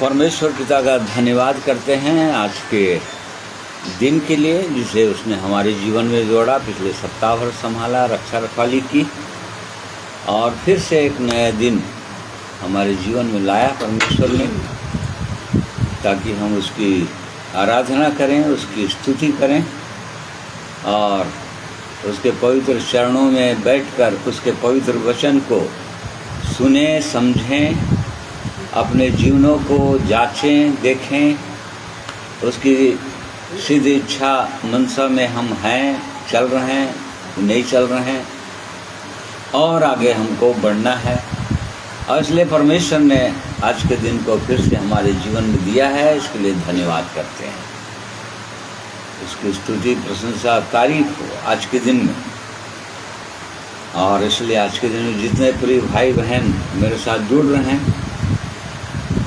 परमेश्वर पिता का धन्यवाद करते हैं आज के दिन के लिए, जिसे उसने हमारे जीवन में जोड़ा, पिछले सप्ताह भर संभाला, रक्षा रखवाली की और फिर से एक नया दिन हमारे जीवन में लाया परमेश्वर ने, ताकि हम उसकी आराधना करें, उसकी स्तुति करें और उसके पवित्र चरणों में बैठकर उसके पवित्र वचन को सुने, समझें, अपने जीवनों को जांचें, देखें, उसकी सिद्ध इच्छा मनसा में हम हैं, चल रहे हैं, नहीं चल रहे हैं और आगे हमको बढ़ना है। और इसलिए परमेश्वर ने आज के दिन को फिर से हमारे जीवन में दिया है, इसके लिए धन्यवाद करते हैं। उसकी स्तुति, प्रशंसा, तारीफ हो आज के दिन में। और इसलिए आज के दिन में जितने प्रिय भाई बहन मेरे साथ जुड़ रहे हैं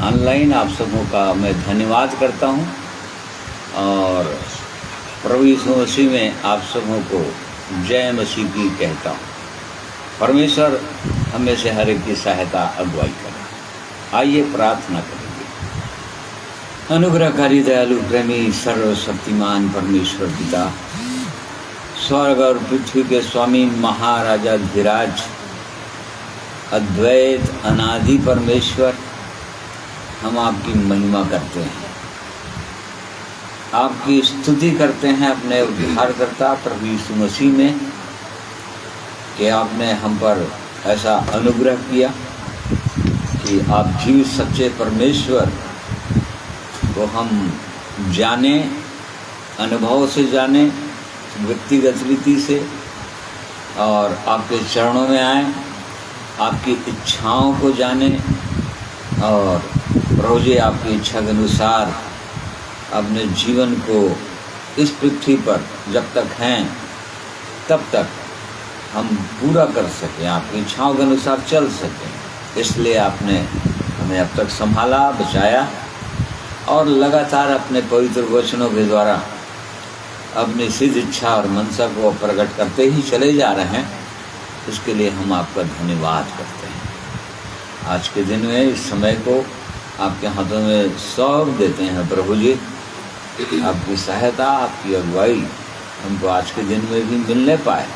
ऑनलाइन, आप सबों का मैं धन्यवाद करता हूं और प्रभु यीशु मसीह में आप सबों को जय मसीह की कहता हूं। परमेश्वर हमें से हर एक की सहायता, अगुवाई करे। आइए प्रार्थना करेंगे। अनुग्रहकारी, दयालु, प्रेमी, सर्वशक्तिमान परमेश्वर पिता, स्वर्ग और पृथ्वी के स्वामी, महाराजा धीराज, अद्वैत अनादि परमेश्वर, हम आपकी महिमा करते हैं, आपकी स्तुति करते हैं अपने उद्धारकर्ता प्रभु यीशु मसीह में कि आपने हम पर ऐसा अनुग्रह किया कि आप जीवित सच्चे परमेश्वर को हम जाने, अनुभव से जाने, व्यक्तिगत रीति से, और आपके चरणों में आए, आपकी इच्छाओं को जाने और प्रभु जी आपकी इच्छा के अनुसार अपने जीवन को इस पृथ्वी पर जब तक हैं तब तक हम पूरा कर सकें, आपकी इच्छाओं के अनुसार चल सकें। इसलिए आपने हमें अब तक संभाला, बचाया और लगातार अपने पवित्र वचनों के द्वारा अपनी सिद्ध इच्छा और मनसा को प्रकट करते ही चले जा रहे हैं। इसके लिए हम आपका धन्यवाद करते हैं। आज के दिन में इस समय को आपके हाथों में सौंप देते हैं प्रभु जी। आपकी सहायता, आपकी अगुवाई हमको आज के दिन में भी मिलने पाए,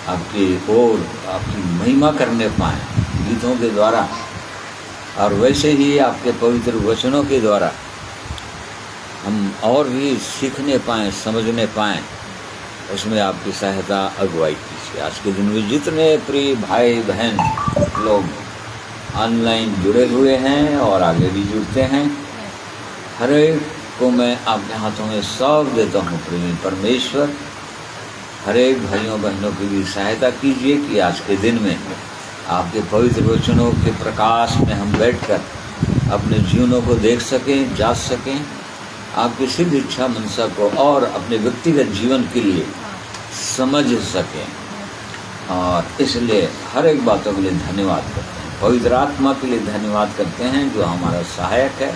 आपकी ओर आपकी महिमा करने पाए गीतों के द्वारा, और वैसे ही आपके पवित्र वचनों के द्वारा हम और भी सीखने पाएँ, समझने पाएँ। उसमें आपकी सहायता, अगुवाई कीजिए। आज के दिन में जितने प्रिय भाई बहन लोग ऑनलाइन जुड़े हुए हैं और आगे भी जुड़ते हैं, हर एक को मैं आपके हाथों में सौंप देता हूँ प्रेमी परमेश्वर। हर एक भाइयों बहनों की भी सहायता कीजिए कि आज के दिन में आपके पवित्र वचनों के प्रकाश में हम बैठकर अपने जीवनों को देख सकें, जांच सकें, आपकी सिद्ध इच्छा मनसा को और अपने व्यक्तिगत जीवन के लिए समझ सकें। और इसलिए हर एक बातों के लिए धन्यवाद करते हैं। पवित्र आत्मा के लिए धन्यवाद करते हैं जो हमारा सहायक है,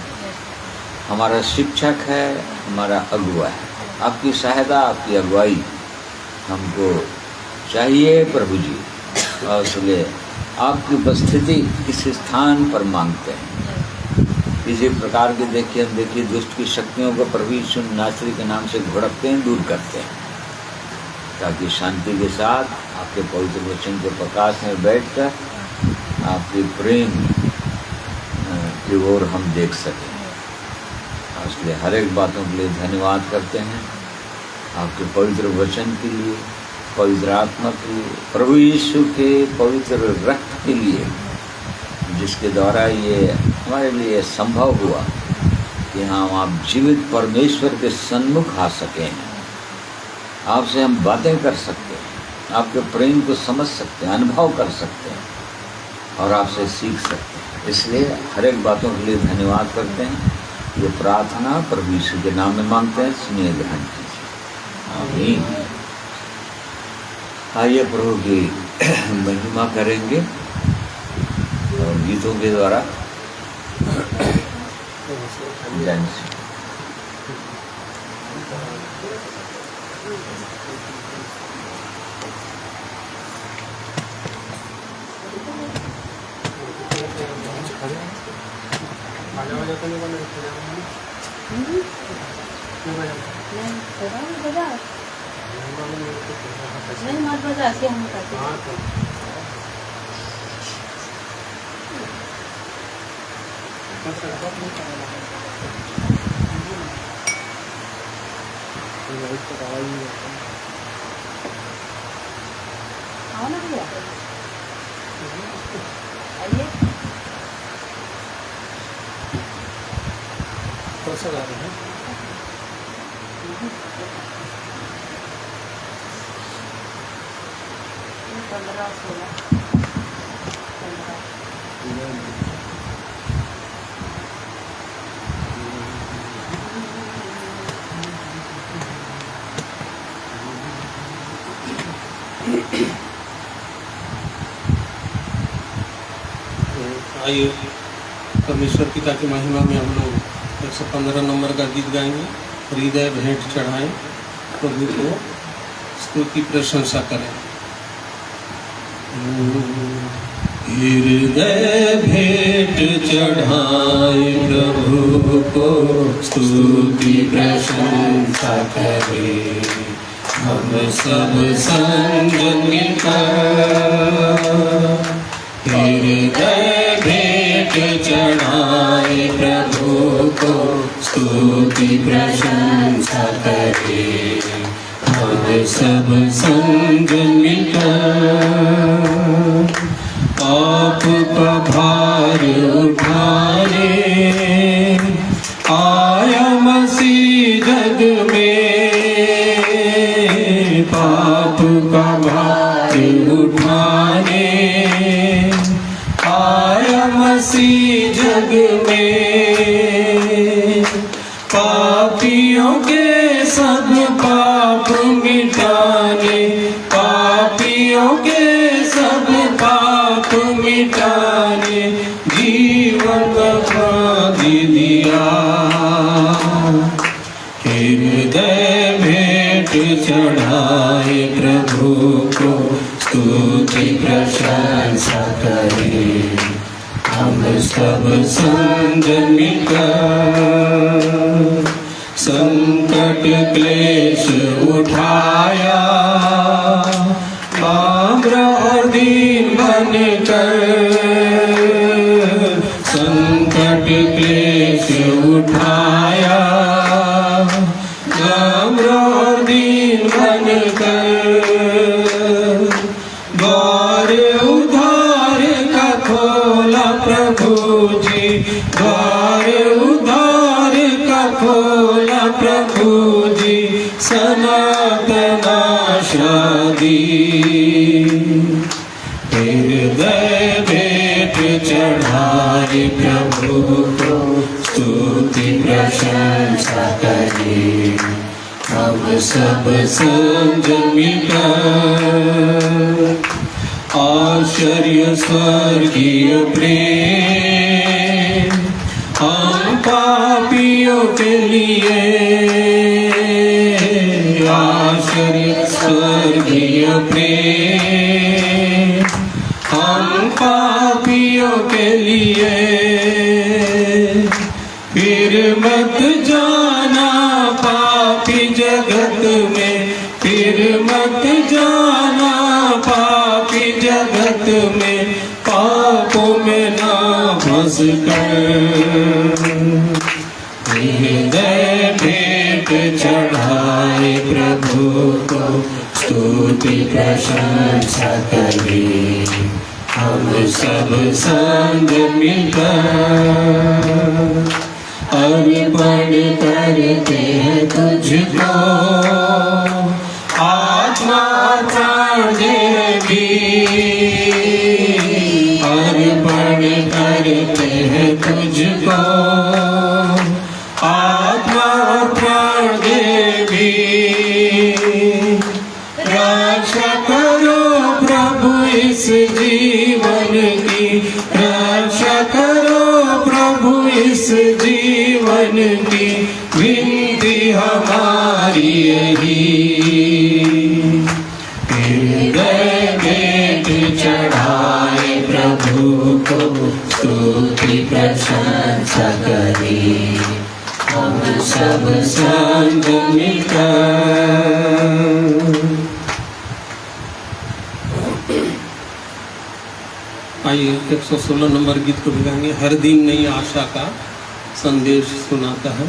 हमारा शिक्षक है, हमारा अगुवा है। आपकी सहायता, आपकी अगुवाई हमको चाहिए प्रभु जी, और इसलिए आपकी उपस्थिति इस स्थान पर मांगते हैं। किसी प्रकार के देखिए दुष्ट की शक्तियों को प्रभु यीशु नासरी के नाम से घुड़कते हैं, दूर करते हैं, ताकि शांति के साथ आपके पवित्र वचन के प्रकाश में बैठकर आपके प्रेम की ओर हम देख सकें। इसलिए हर एक बातों के लिए धन्यवाद करते हैं, आपके पवित्र वचन के लिए, पवित्र आत्मा के लिए, प्रभु यीशु के पवित्र रक्त के लिए, जिसके द्वारा ये हमारे लिए संभव हुआ कि हम आप जीवित परमेश्वर के सन्मुख आ सकें। आपसे हम बातें कर सकते हैं, आपके प्रेम को समझ सकते हैं, अनुभव कर सकते हैं और आपसे सीख सकते हैं। इसलिए हर एक बातों के लिए धन्यवाद करते हैं। ये प्रार्थना प्रभु यीशु के नाम में मांगते हैं, सुनिए, ग्रहण कीजिए। आमीन। आइए प्रभु की महिमा करेंगे और गीतों के द्वारा। जय मसीह। नहीं मत बजा के हम करते हैं। आओ ना भैया, आइए। कैसा गा रहे हैं? 15-16 आइए परमेश्वर पिता की महिमा में हम लोग 115 नंबर का गीत गाएंगे। हृदय भेंट चढ़ाएं, प्रभु को स्तुति प्रशंसा करें। हृदय भेंट चढ़ाए, प्रभु को स्तुति प्रशंसा करें। हम सब संग मिलकर हृदय भेंट चढ़ाए, प्रभु को स्तुति प्रशंसा करें। हम सब संग मिलकर आपका भार उठाने आया मसीह जग में। पाप का भार उठाने आया मसीह जग में। पापियों के सब पाप मिटाने, पापियों के सब पाप मिटाने जीवन बख्शा दिया। हृदय भेंट चढ़ाए, प्रभु को स्तुति प्रशंसा करें। हम सब संग मिलकर संकट क्लेश उठाया, आम्र और दीन बनकर। संकट क्लेश उठाया, आम्र और दीन बनकर। द्वार उद्धार का खोला प्रभु जी, द्वार उद्धार का खोला प्रभु जी। सनातन आशा दी, हृदय भेंट चढ़ाए, प्रभु को स्तुति प्रशंसा करें। हम सब संग मिलकर आश्चर्य स्वर्गीय प्रेम हम पापियों के लिए। आश्चर्य स्वर्गीय प्रेम हम पापियों के लिए। फिर मत जाना पापी जगत में, फिर मत जाना पापी जगत में। पापों में ना फंस कर हृदय भेंट चढ़ाए, प्रभु को स्तुति प्रशंसा करें। हम सब संग मिलकर अर्पण करते हैं तुझको। आत्मा प्राण देवी अर्पण करते हैं तुझको। आत्मा प्राण देवी रक्षा करो प्रभु इस जीवन की, रक्षा करो प्रभु इस जीवन की। विनती हमारी यही, हृदय भेंट चढ़ाए, प्रभु प्रभु को स्तुति प्रशंसा करें, हम सब संग मिलकर। आइए 116 नंबर गीत को भी गाएंगे। हर दिन नई आशा का संदेश सुनाता है।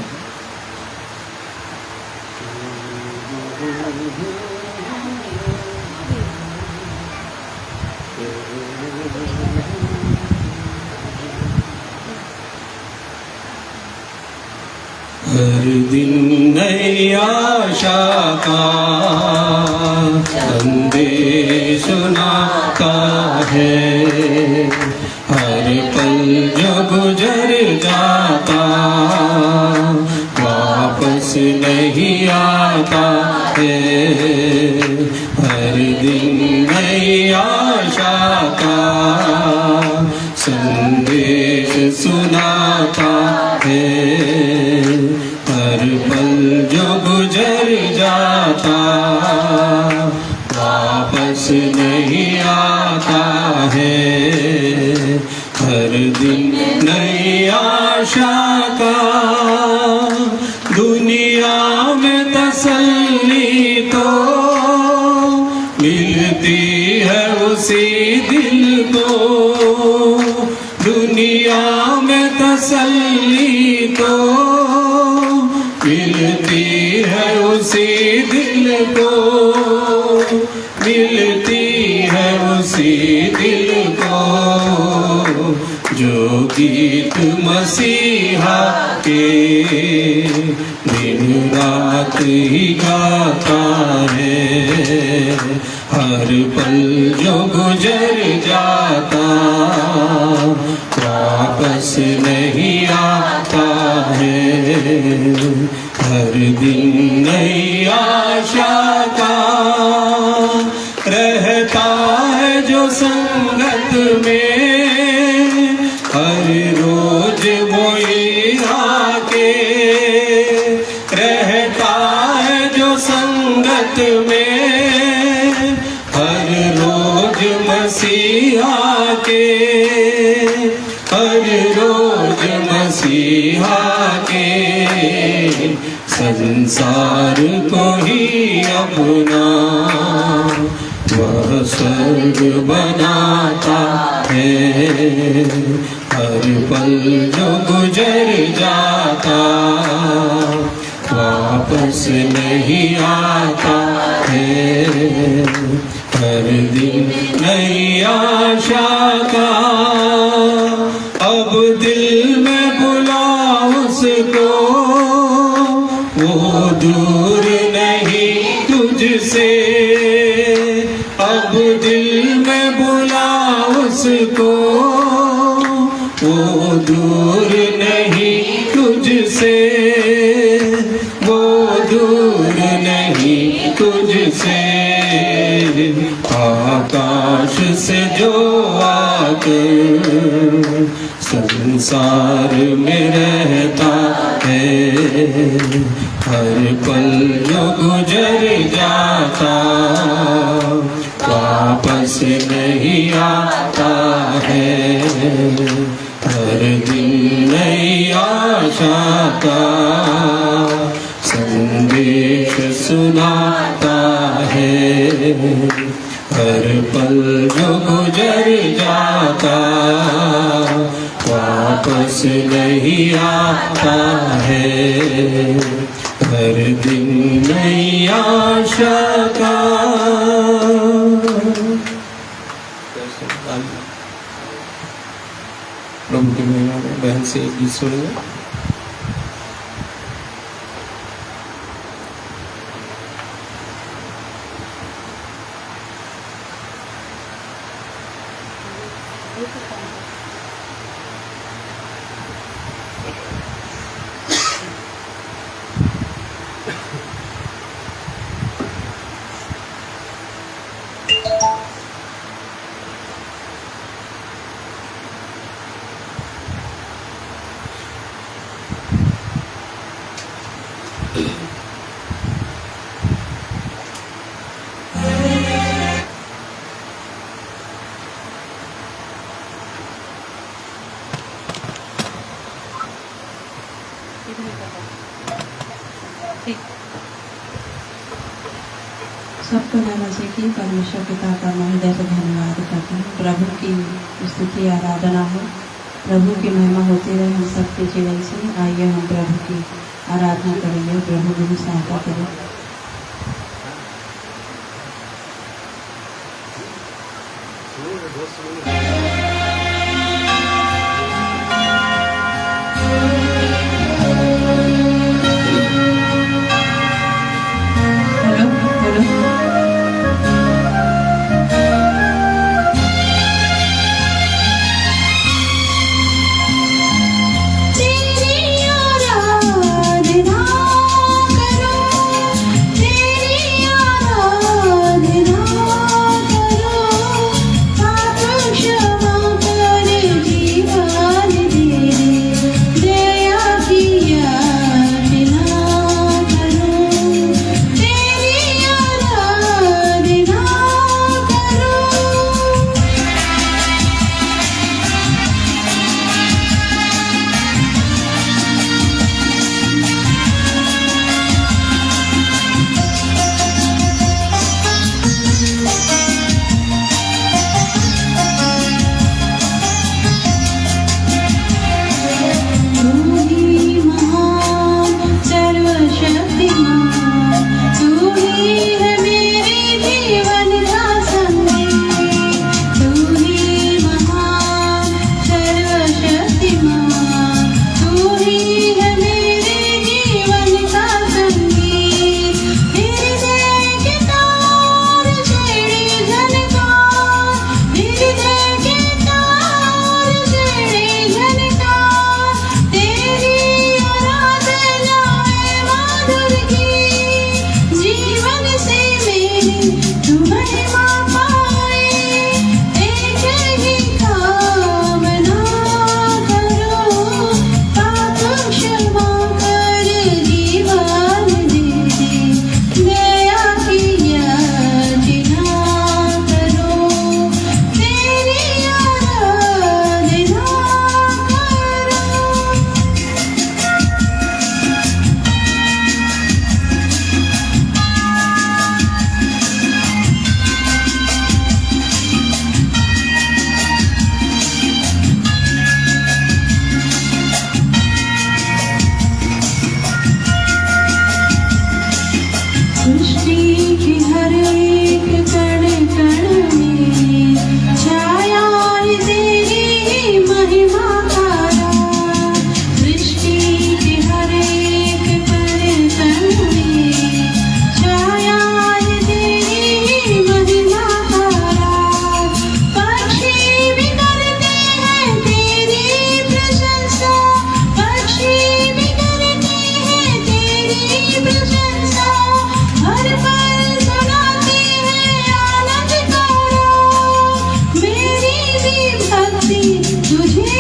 हर दिन नई आशा का संदेश सुनाता है, हर पल जो गुजर जाता वापस नहीं आता है। हर दिन नई आशा का संदेश सुनाता है, हर पल जो गुजर जाता वापस नहीं आता है। हर दिन नई आशा का दुनिया में तसल्ली तो मिलती है उसी दिल को, दुनिया में तसल्ली तो मिलती है उसी दिल को, मिलती है उसी दिल को जो गीत मसीहा के दिन रात ही गाता है। हर पल जो गुजर जाता वापस नहीं आता है। हर दिन नई आशा का रहता है जो संगत में, हर रोज वही आके रहता है जो संगत में, हर रोज मसीहा के, हर रोज मसीहा के संसार को ही अपना वह स्वर्ग बनाता है। हर पल जो गुजर जाता वापस नहीं आता है। हर दिन नई आशा का अब दिल में बुला उसको, वो दूर नहीं तुझसे। अब दिल में बुला उसको, वो दूर नहीं तुझसे, वो दूर नहीं तुझसे। आकाश से जो आकर संसार में रहता है, हर पल जो गुजर जाता वापस नहीं आता है। हर दिन नई आशा का संदेश सुनाता है, हर पल जो गुजर जाता वापस नहीं आता है। हर दिन नई आशा का। प्रभु की महिमा में बहन से एक गीत सुनेंगे। नहीं पता। ठीक। सबको नमस्ते की परमेश्वर पिता का मैं हृदय से धन्यवाद करती हूँ। प्रभु की स्तुति आराधना हो, प्रभु की महिमा होती रहे हम सबके जीवन से। आइए हम प्रभु की आराधना करेंगे, प्रभु की सहायता करें। हेलो हेलो तेरी आराधना करो, तेरी आराधना करो, पाप क्षमा कर जीवन दे दे, दया की याचना करो, तेरी आराधना करो। तू ही महान सर्वशक्तिमान, तू ही है मेरे जीवन का संगी। तू ही महान सर्वशक्तिमान, तू ही है मेरे जीवन का संगी। हृदय के तार छेड़े झनकार, हृदय के तार छेड़े झनकार, तेरी आराधना है माधुर की। जीवन से मेरी तू महिमा पाए, एक ही कामना करो, पाप क्षमा कर जीवन दे दे, दया की याचना करो, तेरी आराधना करो। सृष्टि की हर एक कण कण में छाया है तेरी महिमा का राज। सृष्टि की हर एक कण कण में छाया है तेरी महिमा का राज। पक्षी भी करते हैं तेरी प्रशंसा, पक्षी भी करते हैं तेरी प्रशंसा, हर पल सुनाते हैं आनंद का राग। मेरी भी भक्ति तुझे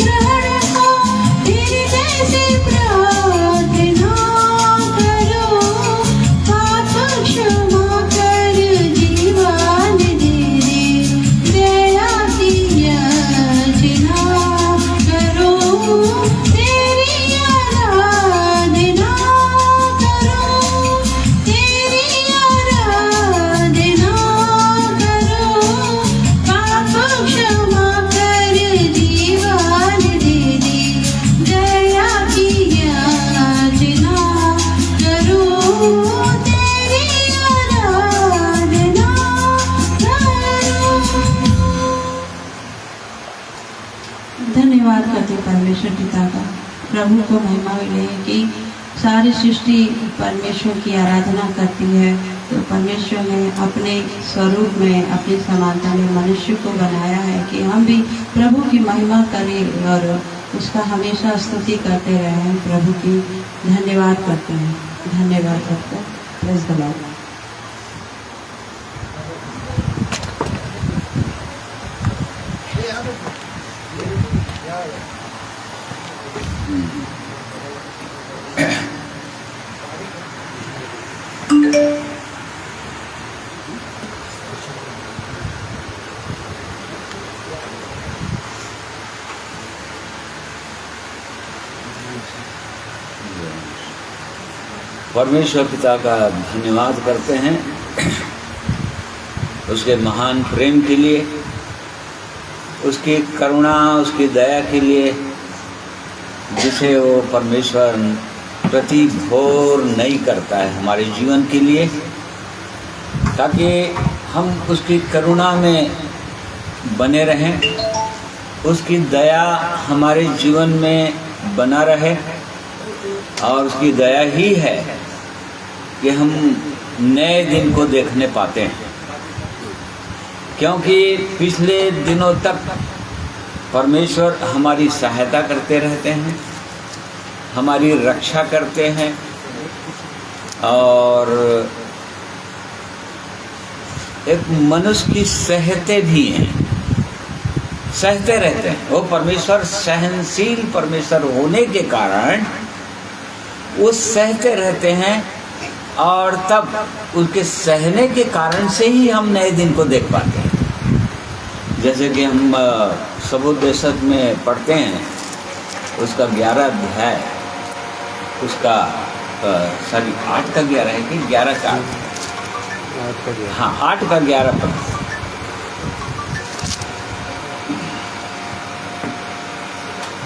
ग्रहण हो, हृदय से प्रार्थना करो, पाप क्षमा कर जीवन दे दे, दया की याचना करो, तेरी आराधना करो, तेरी आराधना करो, पाप क्षमा कर जीवन दे दे, दया की याचना करो, तेरी आराधना करो। धन्यवाद करते परमेश्वर पिता का। प्रभु को महिमा मिले कि सारी सृष्टि परमेश्वर की आराधना करती है। तो परमेश्वर ने अपने स्वरूप में, अपनी समानता में मनुष्य को बनाया है कि हम भी प्रभु की महिमा करें और उसका हमेशा स्तुति करते रहें। प्रभु की धन्यवाद करते हैं, धन्यवाद करते हैं। Praise the Lord. परमेश्वर पिता का धन्यवाद करते हैं उसके महान प्रेम के लिए, उसकी करुणा, उसकी दया के लिए, जिसे वो परमेश्वर प्रति भोर नहीं करता है हमारे जीवन के लिए, ताकि हम उसकी करुणा में बने रहें, उसकी दया हमारे जीवन में बना रहे। और उसकी दया ही है कि हम नए दिन को देखने पाते हैं, क्योंकि पिछले दिनों तक परमेश्वर हमारी सहायता करते रहते हैं, हमारी रक्षा करते हैं और एक मनुष्य की सहते भी हैं, सहते रहते हैं। वो परमेश्वर सहनशील परमेश्वर होने के कारण वो सहते रहते हैं और तब उनके सहने के कारण से ही हम नए दिन को देख पाते हैं। जैसे कि हम सबोपदेशक में पढ़ते हैं, उसका 11 अध्याय, उसका 8 का 11 है कि 11 का 8? हाँ, 8 का 11 पढ़।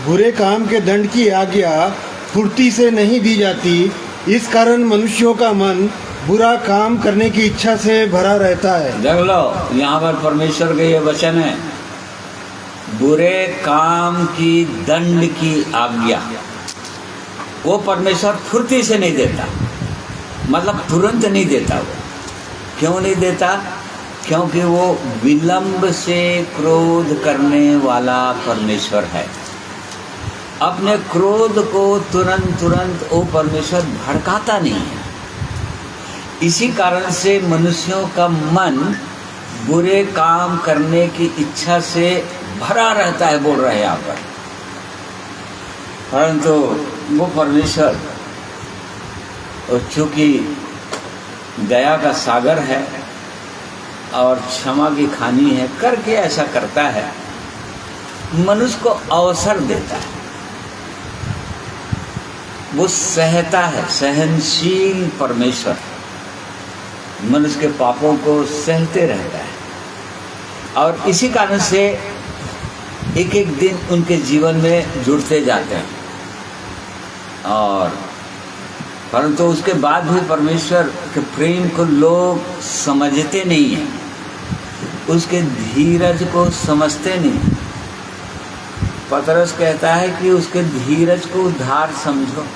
बुरे काम के दंड की आज्ञा फुर्ती से नहीं दी जाती, इस कारण मनुष्यों का मन बुरा काम करने की इच्छा से भरा रहता है। देख लो, यहाँ पर परमेश्वर के ये वचन है, बुरे काम की दंड की आज्ञा। वो परमेश्वर फुर्ती से नहीं देता, मतलब तुरंत नहीं देता। वो क्यों नहीं देता? क्योंकि वो विलंब से क्रोध करने वाला परमेश्वर है। अपने क्रोध को तुरंत वो परमेश्वर भड़काता नहीं है। इसी कारण से मनुष्यों का मन बुरे काम करने की इच्छा से भरा रहता है, बोल रहे हैं यहाँ पर। परंतु वो परमेश्वर चूँकि दया का सागर है और क्षमा की खानी है, करके ऐसा करता है, मनुष्य को अवसर देता है, वो सहता है। सहनशील परमेश्वर मनुष्य के पापों को सहते रहता है और इसी कारण से एक एक दिन उनके जीवन में जुड़ते जाते हैं। और परंतु उसके बाद भी परमेश्वर के प्रेम को लोग समझते नहीं हैं, उसके धीरज को समझते नहीं। पतरस कहता है कि उसके धीरज को उद्धार समझो,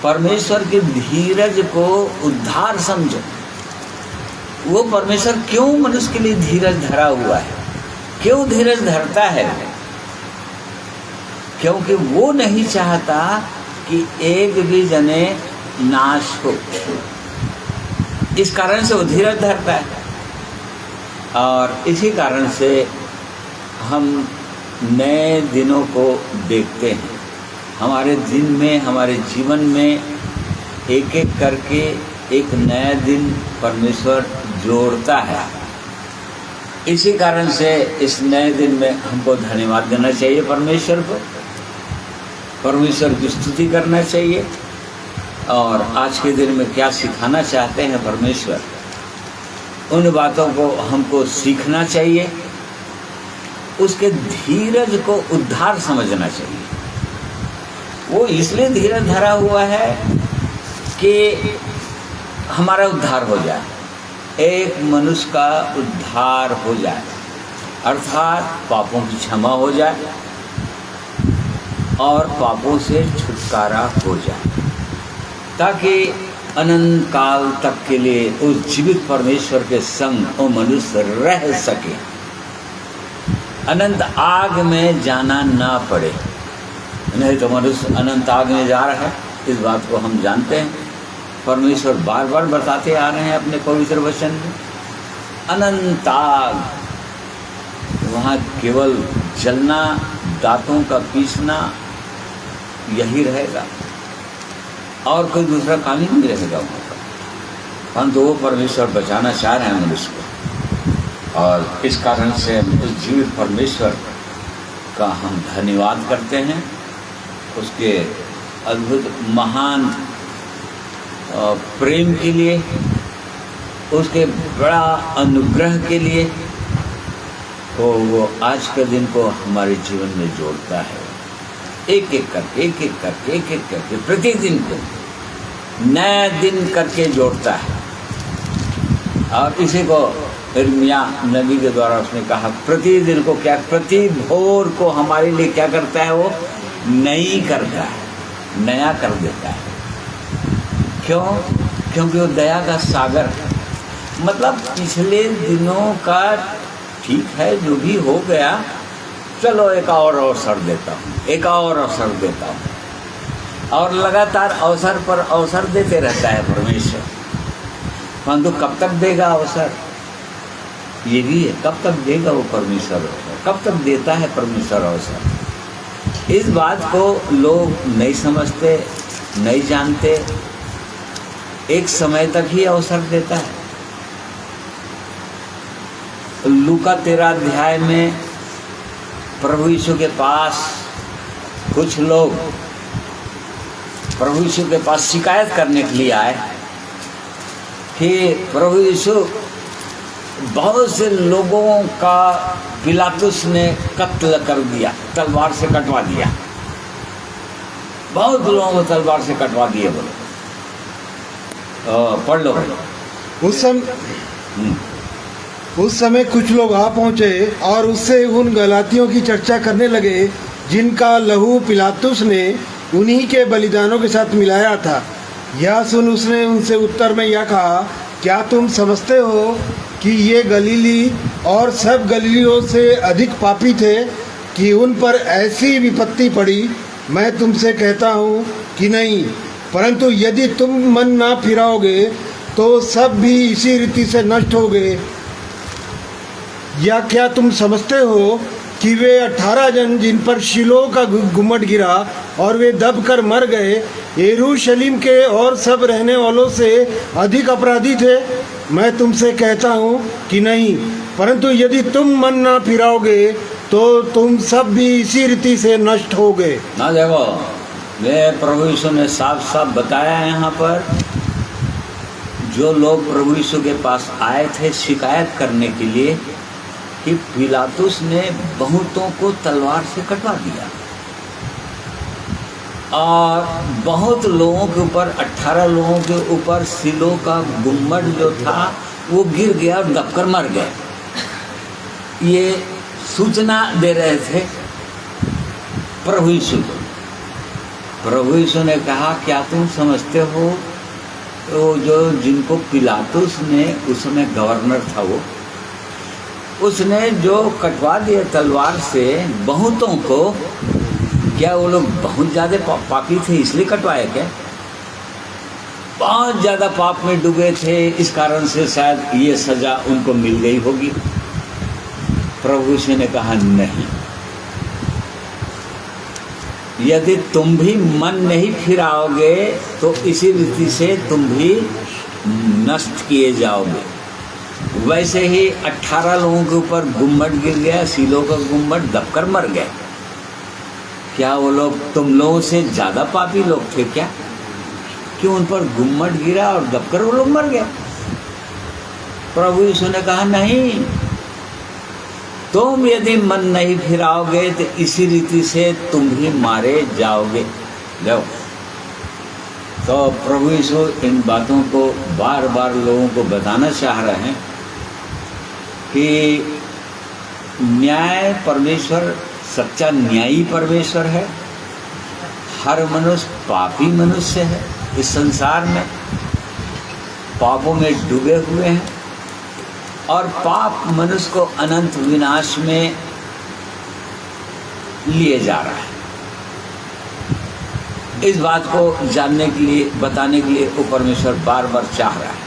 परमेश्वर के धीरज को उद्धार समझो। वो परमेश्वर क्यों मनुष्य के लिए धीरज धरा हुआ है? क्यों धीरज धरता है? क्योंकि वो नहीं चाहता कि एक भी जने नाश हो, इस कारण से वो धीरज धरता है। और इसी कारण से हम नए दिनों को देखते हैं। हमारे दिन में, हमारे जीवन में एक एक करके एक नया दिन परमेश्वर जोड़ता है। इसी कारण से इस नए दिन में हमको धन्यवाद देना चाहिए परमेश्वर को, परमेश्वर की स्तुति करना चाहिए। और आज के दिन में क्या सिखाना चाहते हैं परमेश्वर, उन बातों को हमको सीखना चाहिए, उसके धीरज को उद्धार समझना चाहिए। वो इसलिए धीरज धरा हुआ है कि हमारा उद्धार हो जाए, एक मनुष्य का उद्धार हो जाए, अर्थात पापों की क्षमा हो जाए और पापों से छुटकारा हो जाए, ताकि अनंत काल तक के लिए उस जीवित परमेश्वर के संग वो मनुष्य रह सके, अनंत आग में जाना ना पड़े। नहीं तो मनुष्य अनंत आग में जा रहा है, इस बात को हम जानते हैं। परमेश्वर बार बार बताते आ रहे हैं अपने पवित्र वचन में, अनंत आग, वहाँ केवल जलना, दांतों का पीसना, यही रहेगा और कोई दूसरा काम ही नहीं रहेगा वहाँ पर। परंतु वो परमेश्वर बचाना चाह रहे हैं मनुष्य को, और इस कारण से उस जीवित परमेश्वर का हम धन्यवाद करते हैं, उसके अद्भुत महान प्रेम के लिए, उसके बड़ा अनुग्रह के लिए, तो वो आज के दिन को हमारे जीवन में जोड़ता है। एक एक करके प्रतिदिन को नया दिन करके जोड़ता है। और इसी को इर्मिया नबी के द्वारा उसने कहा, प्रतिदिन को क्या, प्रति भोर को हमारे लिए क्या करता है, वो नई करता है, नया कर देता है। क्यों? क्योंकि वो दया का सागर है। मतलब पिछले दिनों का ठीक है, जो भी हो गया, चलो एक और अवसर देता हूँ, एक और अवसर देता हूँ। और लगातार अवसर पर अवसर देते रहता है परमेश्वर। परंतु कब तक देगा अवसर, ये भी है, कब तक देगा वो परमेश्वर अवसर, कब तक देता है परमेश्वर अवसर। इस बात को लोग नहीं समझते, नहीं जानते। एक समय तक ही अवसर देता है। लूका 13 अध्याय में प्रभु यीशु के पास कुछ लोग प्रभु यीशु के पास शिकायत करने के लिए आए कि प्रभु यीशु, बहुत से लोगों का पिलातुस ने कत्ल कर दिया, तलवार से कटवा दिया, बहुत लोगों को तलवार से कटवा दिए। बोलो पढ़ लो। उस समय कुछ लोग आ पहुंचे और उससे उन गलातियों की चर्चा करने लगे जिनका लहू पिलातुस ने उन्हीं के बलिदानों के साथ मिलाया था। यह सुन उसने उनसे उत्तर में यह कहा, क्या तुम समझते हो कि ये गलीली और सब गलीलियों से अधिक पापी थे कि उन पर ऐसी विपत्ति पड़ी? मैं तुमसे कहता हूँ कि नहीं, परंतु यदि तुम मन ना फिराओगे तो सब भी इसी रीति से नष्ट होंगे। या क्या तुम समझते हो कि वे 18 जन जिन पर शिलो का गुम्मट गिरा और वे दब कर मर गए, यरूशलेम के और सब रहने वालों से अधिक अपराधी थे? मैं तुमसे कहता हूँ कि नहीं, परंतु यदि तुम मन ना फिराओगे तो तुम सब भी इसी रीति से नष्ट होगे। ना देखो, वे प्रभु यीशु ने साफ साफ बताया है यहाँ पर, जो लोग प्रभु यीशु के पास आए थे शिकायत करने के लिए कि पिलातुस ने बहुतों को तलवार से कटवा दिया और बहुत लोगों के ऊपर, 18 लोगों के ऊपर शिलो का गुम्मट जो था वो गिर गया और दबकर मर गए। ये सूचना दे रहे थे प्रभु यीशु को। प्रभु यीशु ने कहा, क्या तुम समझते हो, वो जो जिनको पिलातुस ने, उस समय गवर्नर था वो, उसने जो कटवा दिए तलवार से बहुतों को, क्या वो लोग बहुत ज़्यादा पापी थे इसलिए कटवाए क्या? बहुत ज़्यादा पाप में डूबे थे, इस कारण से शायद ये सज़ा उनको मिल गई होगी। प्रभु यीशु ने कहा, नहीं, यदि तुम भी मन नहीं फिराओगे तो इसी रीति से तुम भी नष्ट किए जाओगे। वैसे ही 18 लोगों के ऊपर गुम्मट गिर गया, शिलो का गुम्मट, दबकर मर गए। क्या वो लोग तुम लोगों से ज़्यादा पापी लोग थे क्या? क्यों उन पर गुम्मट गिरा और दबकर वो लोग मर गए? प्रभु यीशु ने कहा, नहीं, तुम यदि मन नहीं फिराओगे तो इसी रीति से तुम भी मारे जाओगे। देखो, तो प्रभु यीशु इन बातों को बार बार लोगों को बताना चाह रहे हैं कि न्याय परमेश्वर सच्चा न्यायी परमेश्वर है। हर मनुष्य पापी मनुष्य है, इस संसार में पापों में डूबे हुए हैं और पाप मनुष्य को अनंत विनाश में लिए जा रहा है। इस बात को जानने के लिए, बताने के लिए वो परमेश्वर बार बार चाह रहा है।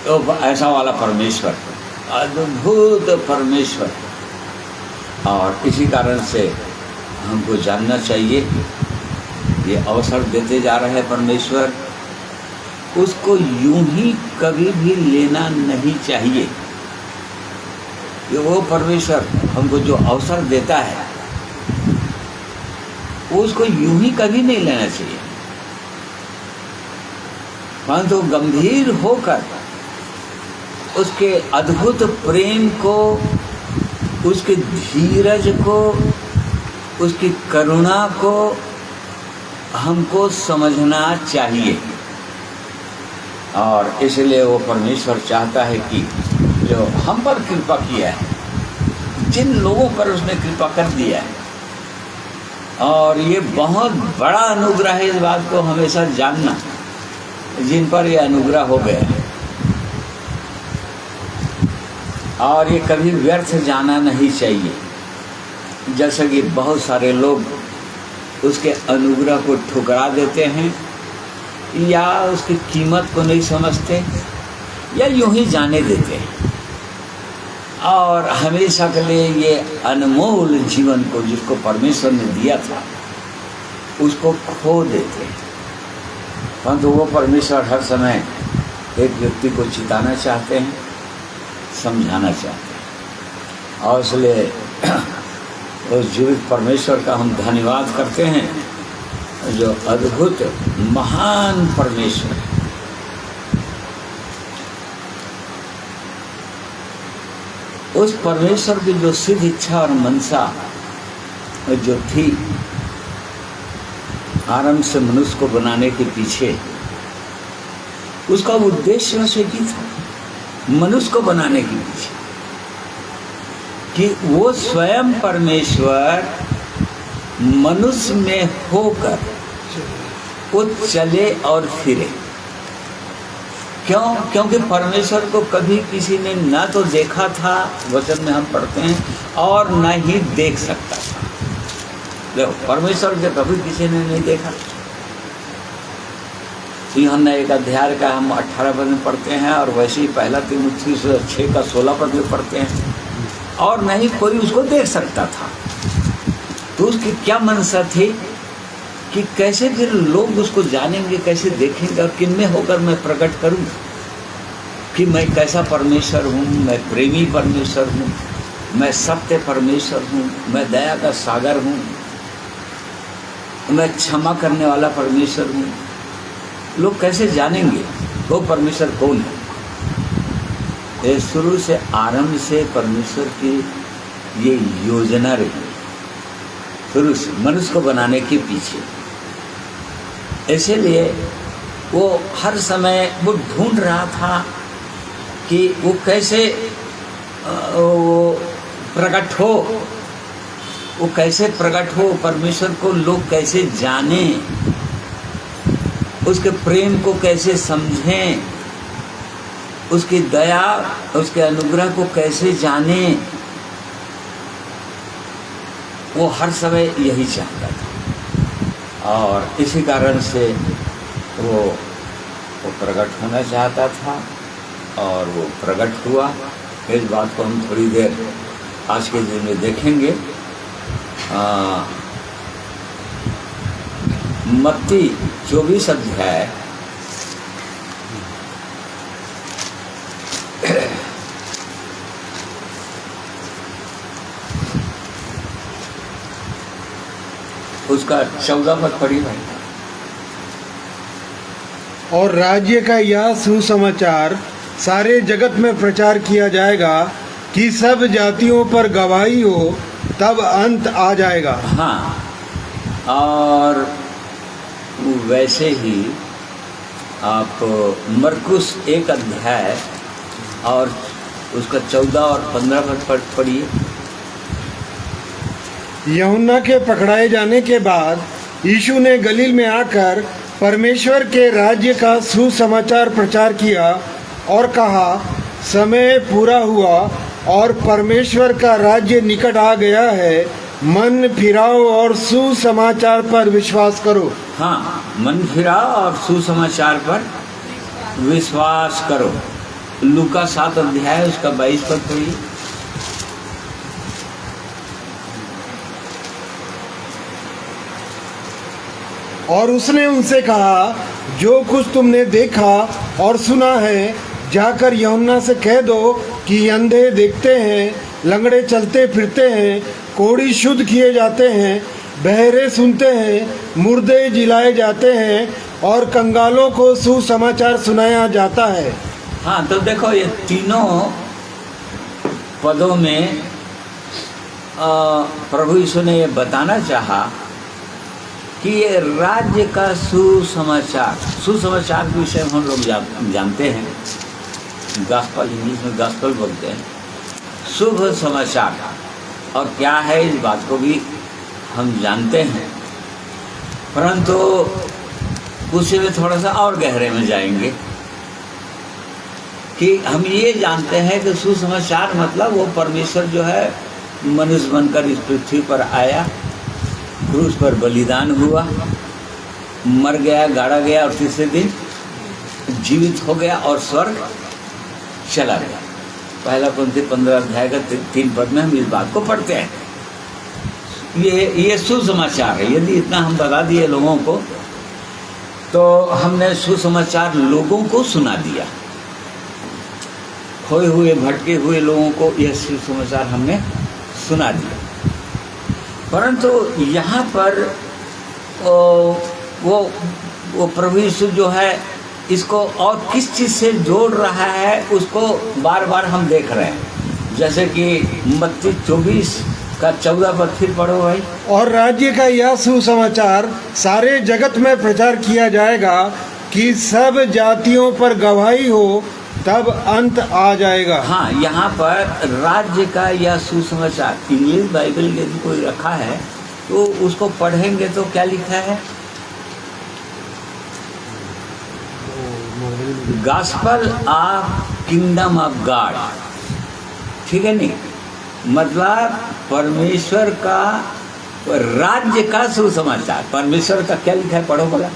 तो ऐसा वाला परमेश्वर, अद्भुत परमेश्वर, और इसी कारण से हमको जानना चाहिए, ये अवसर देते जा रहे हैं परमेश्वर, उसको यूं ही कभी भी लेना नहीं चाहिए। ये वो परमेश्वर हमको जो अवसर देता है उसको यूं ही कभी नहीं लेना चाहिए। परंतु गंभीर होकर उसके अद्भुत प्रेम को, उसके धीरज को, उसकी करुणा को हमको समझना चाहिए। और इसलिए वो परमेश्वर चाहता है कि जो हम पर कृपा किया है, जिन लोगों पर उसने कृपा कर दिया है, और ये बहुत बड़ा अनुग्रह है, इस बात को हमेशा जानना, जिन पर ये अनुग्रह हो गया है, और ये कभी व्यर्थ जाना नहीं चाहिए। जैसे कि बहुत सारे लोग उसके अनुग्रह को ठुकरा देते हैं, या उसकी कीमत को नहीं समझते, या यूं ही जाने देते हैं, और हमेशा के लिए ये अनमोल जीवन को जिसको परमेश्वर ने दिया था उसको खो देते हैं। परंतु वो परमेश्वर हर समय एक व्यक्ति को चिताना चाहते हैं, समझाना चाहते हैं, और इसलिए उस जीवित परमेश्वर का हम धन्यवाद करते हैं, जो अद्भुत महान परमेश्वर है। उस परमेश्वर की जो सिद्ध इच्छा और मनसा जो थी आरंभ से मनुष्य को बनाने के पीछे, उसका उद्देश्य वैसे ही था, मनुष्य को बनाने के पीछे, कि वो स्वयं परमेश्वर मनुष्य में होकर वो चले और फिरे। क्यों? क्योंकि परमेश्वर को कभी किसी ने ना तो देखा था, वचन में हम पढ़ते हैं, और न ही देख सकता था। देखो, परमेश्वर को कभी किसी ने नहीं देखा। यूहन्ना 1 अध्याय का हम 18 पद में पढ़ते हैं, और वैसे ही पहला तीमुथियुस 6 का 16 पद में पढ़ते हैं, और न ही कोई उसको देख सकता था। तो उसकी क्या मनसा थी कि कैसे फिर लोग उसको जानेंगे, कैसे देखेंगे, और किन में होकर मैं प्रकट करूं कि मैं कैसा परमेश्वर हूँ, मैं प्रेमी परमेश्वर हूँ, मैं सत्य परमेश्वर हूँ, मैं दया का सागर हूँ, मैं क्षमा करने वाला परमेश्वर हूँ। लोग कैसे जानेंगे वो परमेश्वर कौन है? ये शुरू से, आरंभ से परमेश्वर की ये योजना रही, शुरू से मनुष्य को बनाने के पीछे। इसलिए वो हर समय वो ढूंढ रहा था कि वो कैसे प्रकट हो, वो कैसे प्रकट हो, परमेश्वर को लोग कैसे जाने, उसके प्रेम को कैसे समझें, उसकी दया, उसके अनुग्रह को कैसे जाने। वो हर समय यही चाहता था, और इसी कारण से वो प्रकट होना चाहता था, और वो प्रकट हुआ। इस बात को हम थोड़ी देर आज के दिन में देखेंगे। मत्ती 24 अध्याय उसका 14 पद पढ़ी भाई। और राज्य का यह सुसमाचार सारे जगत में प्रचार किया जाएगा कि सब जातियों पर गवाही हो, तब अंत आ जाएगा। हाँ, और वैसे ही आप मरकुस 1 अध्याय और उसका 14 और 15 पद पढ़िए। यूहन्ना के पकड़ाए जाने के बाद यीशु ने गलील में आकर परमेश्वर के राज्य का सुसमाचार प्रचार किया और कहा, समय पूरा हुआ और परमेश्वर का राज्य निकट आ गया है। मन फिराओ और सुसमाचार पर विश्वास करो। हाँ, मन फिराओ और सुसमाचार पर विश्वास करो। लूका 7 अध्याय उसका 22 पद पढ़िए। और उसने उनसे कहा, जो कुछ तुमने देखा और सुना है, जाकर यूहन्ना से कह दो कि अंधे देखते हैं, लंगड़े चलते फिरते हैं, कोढ़ी शुद्ध किए जाते हैं, बहरे सुनते हैं, मुर्दे जिलाए जाते हैं, और कंगालों को सुसमाचार सुनाया जाता है। हाँ, तो देखो ये तीनों पदों में प्रभु यीशु ने ये बताना चाहा कि ये राज्य का सुसमाचार के विषय में हम लोग जानते हैं, गॉस्पेल, इंग्लिश में गॉस्पेल बोलते हैं, शुभ समाचार। और क्या है इस बात को भी हम जानते हैं, परंतु उसी में थोड़ा सा और गहरे में जाएंगे कि हम ये जानते हैं कि सुसमाचार मतलब वो परमेश्वर जो है मनुष्य बनकर इस पृथ्वी पर आया, क्रूस पर बलिदान हुआ, मर गया, गाड़ा गया और तीसरे दिन जीवित हो गया और स्वर्ग चला गया। पहला पंक्ति 15 अध्याय का 3 पद में हम इस बात को पढ़ते हैं। ये सुसमाचार है। यदि इतना हम बता दिए लोगों को, तो हमने सुसमाचार लोगों को सुना दिया। खोए हुए, भटके हुए लोगों को यह सुसमाचार हमने सुना दिया। परंतु यहाँ पर वो प्रभु यीशु जो है इसको और किस चीज़ से जोड़ रहा है, उसको बार बार हम देख रहे हैं। जैसे कि मत्ती 24 का 14 पद फिर पढ़ो भाई। और राज्य का यह सुसमाचार सारे जगत में प्रचार किया जाएगा कि सब जातियों पर गवाही हो, तब अंत आ जाएगा। हाँ, यहाँ पर राज्य का यह सुसमाचार, इंग्लिश बाइबल यदि कोई रखा है तो उसको पढ़ेंगे तो क्या लिखा है? Gospel of kingdom of God. ठीक है नहीं, मतलब परमेश्वर का राज्य का सुसमाचार। परमेश्वर का क्या लिखा है, पढ़ो बोला।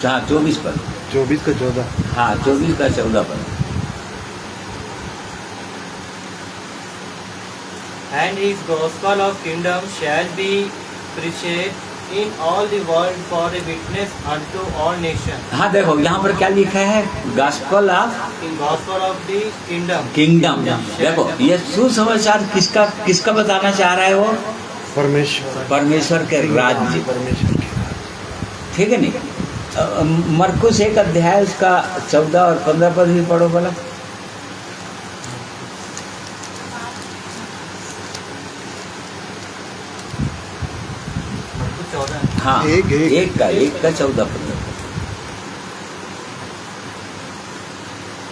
हाँ, 24 पद, 24 का 14। हाँ, 24 का 14 पद। And his gospel of kingdom shall be preached in all the world for a witness unto all nations. हाँ, देखो यहाँ पर क्या लिखा है, gospel of In gospel of the kingdom. Kingdom. देखो ये सुसमाचार किसका बताना चाह रहा है? वो परमेश्वर के राज्य। ठीक है नहीं। मरकुस 1 अध्याय उसका 14 और 15 पद भी पढ़ो बोला। हाँ, एक का 14 पद।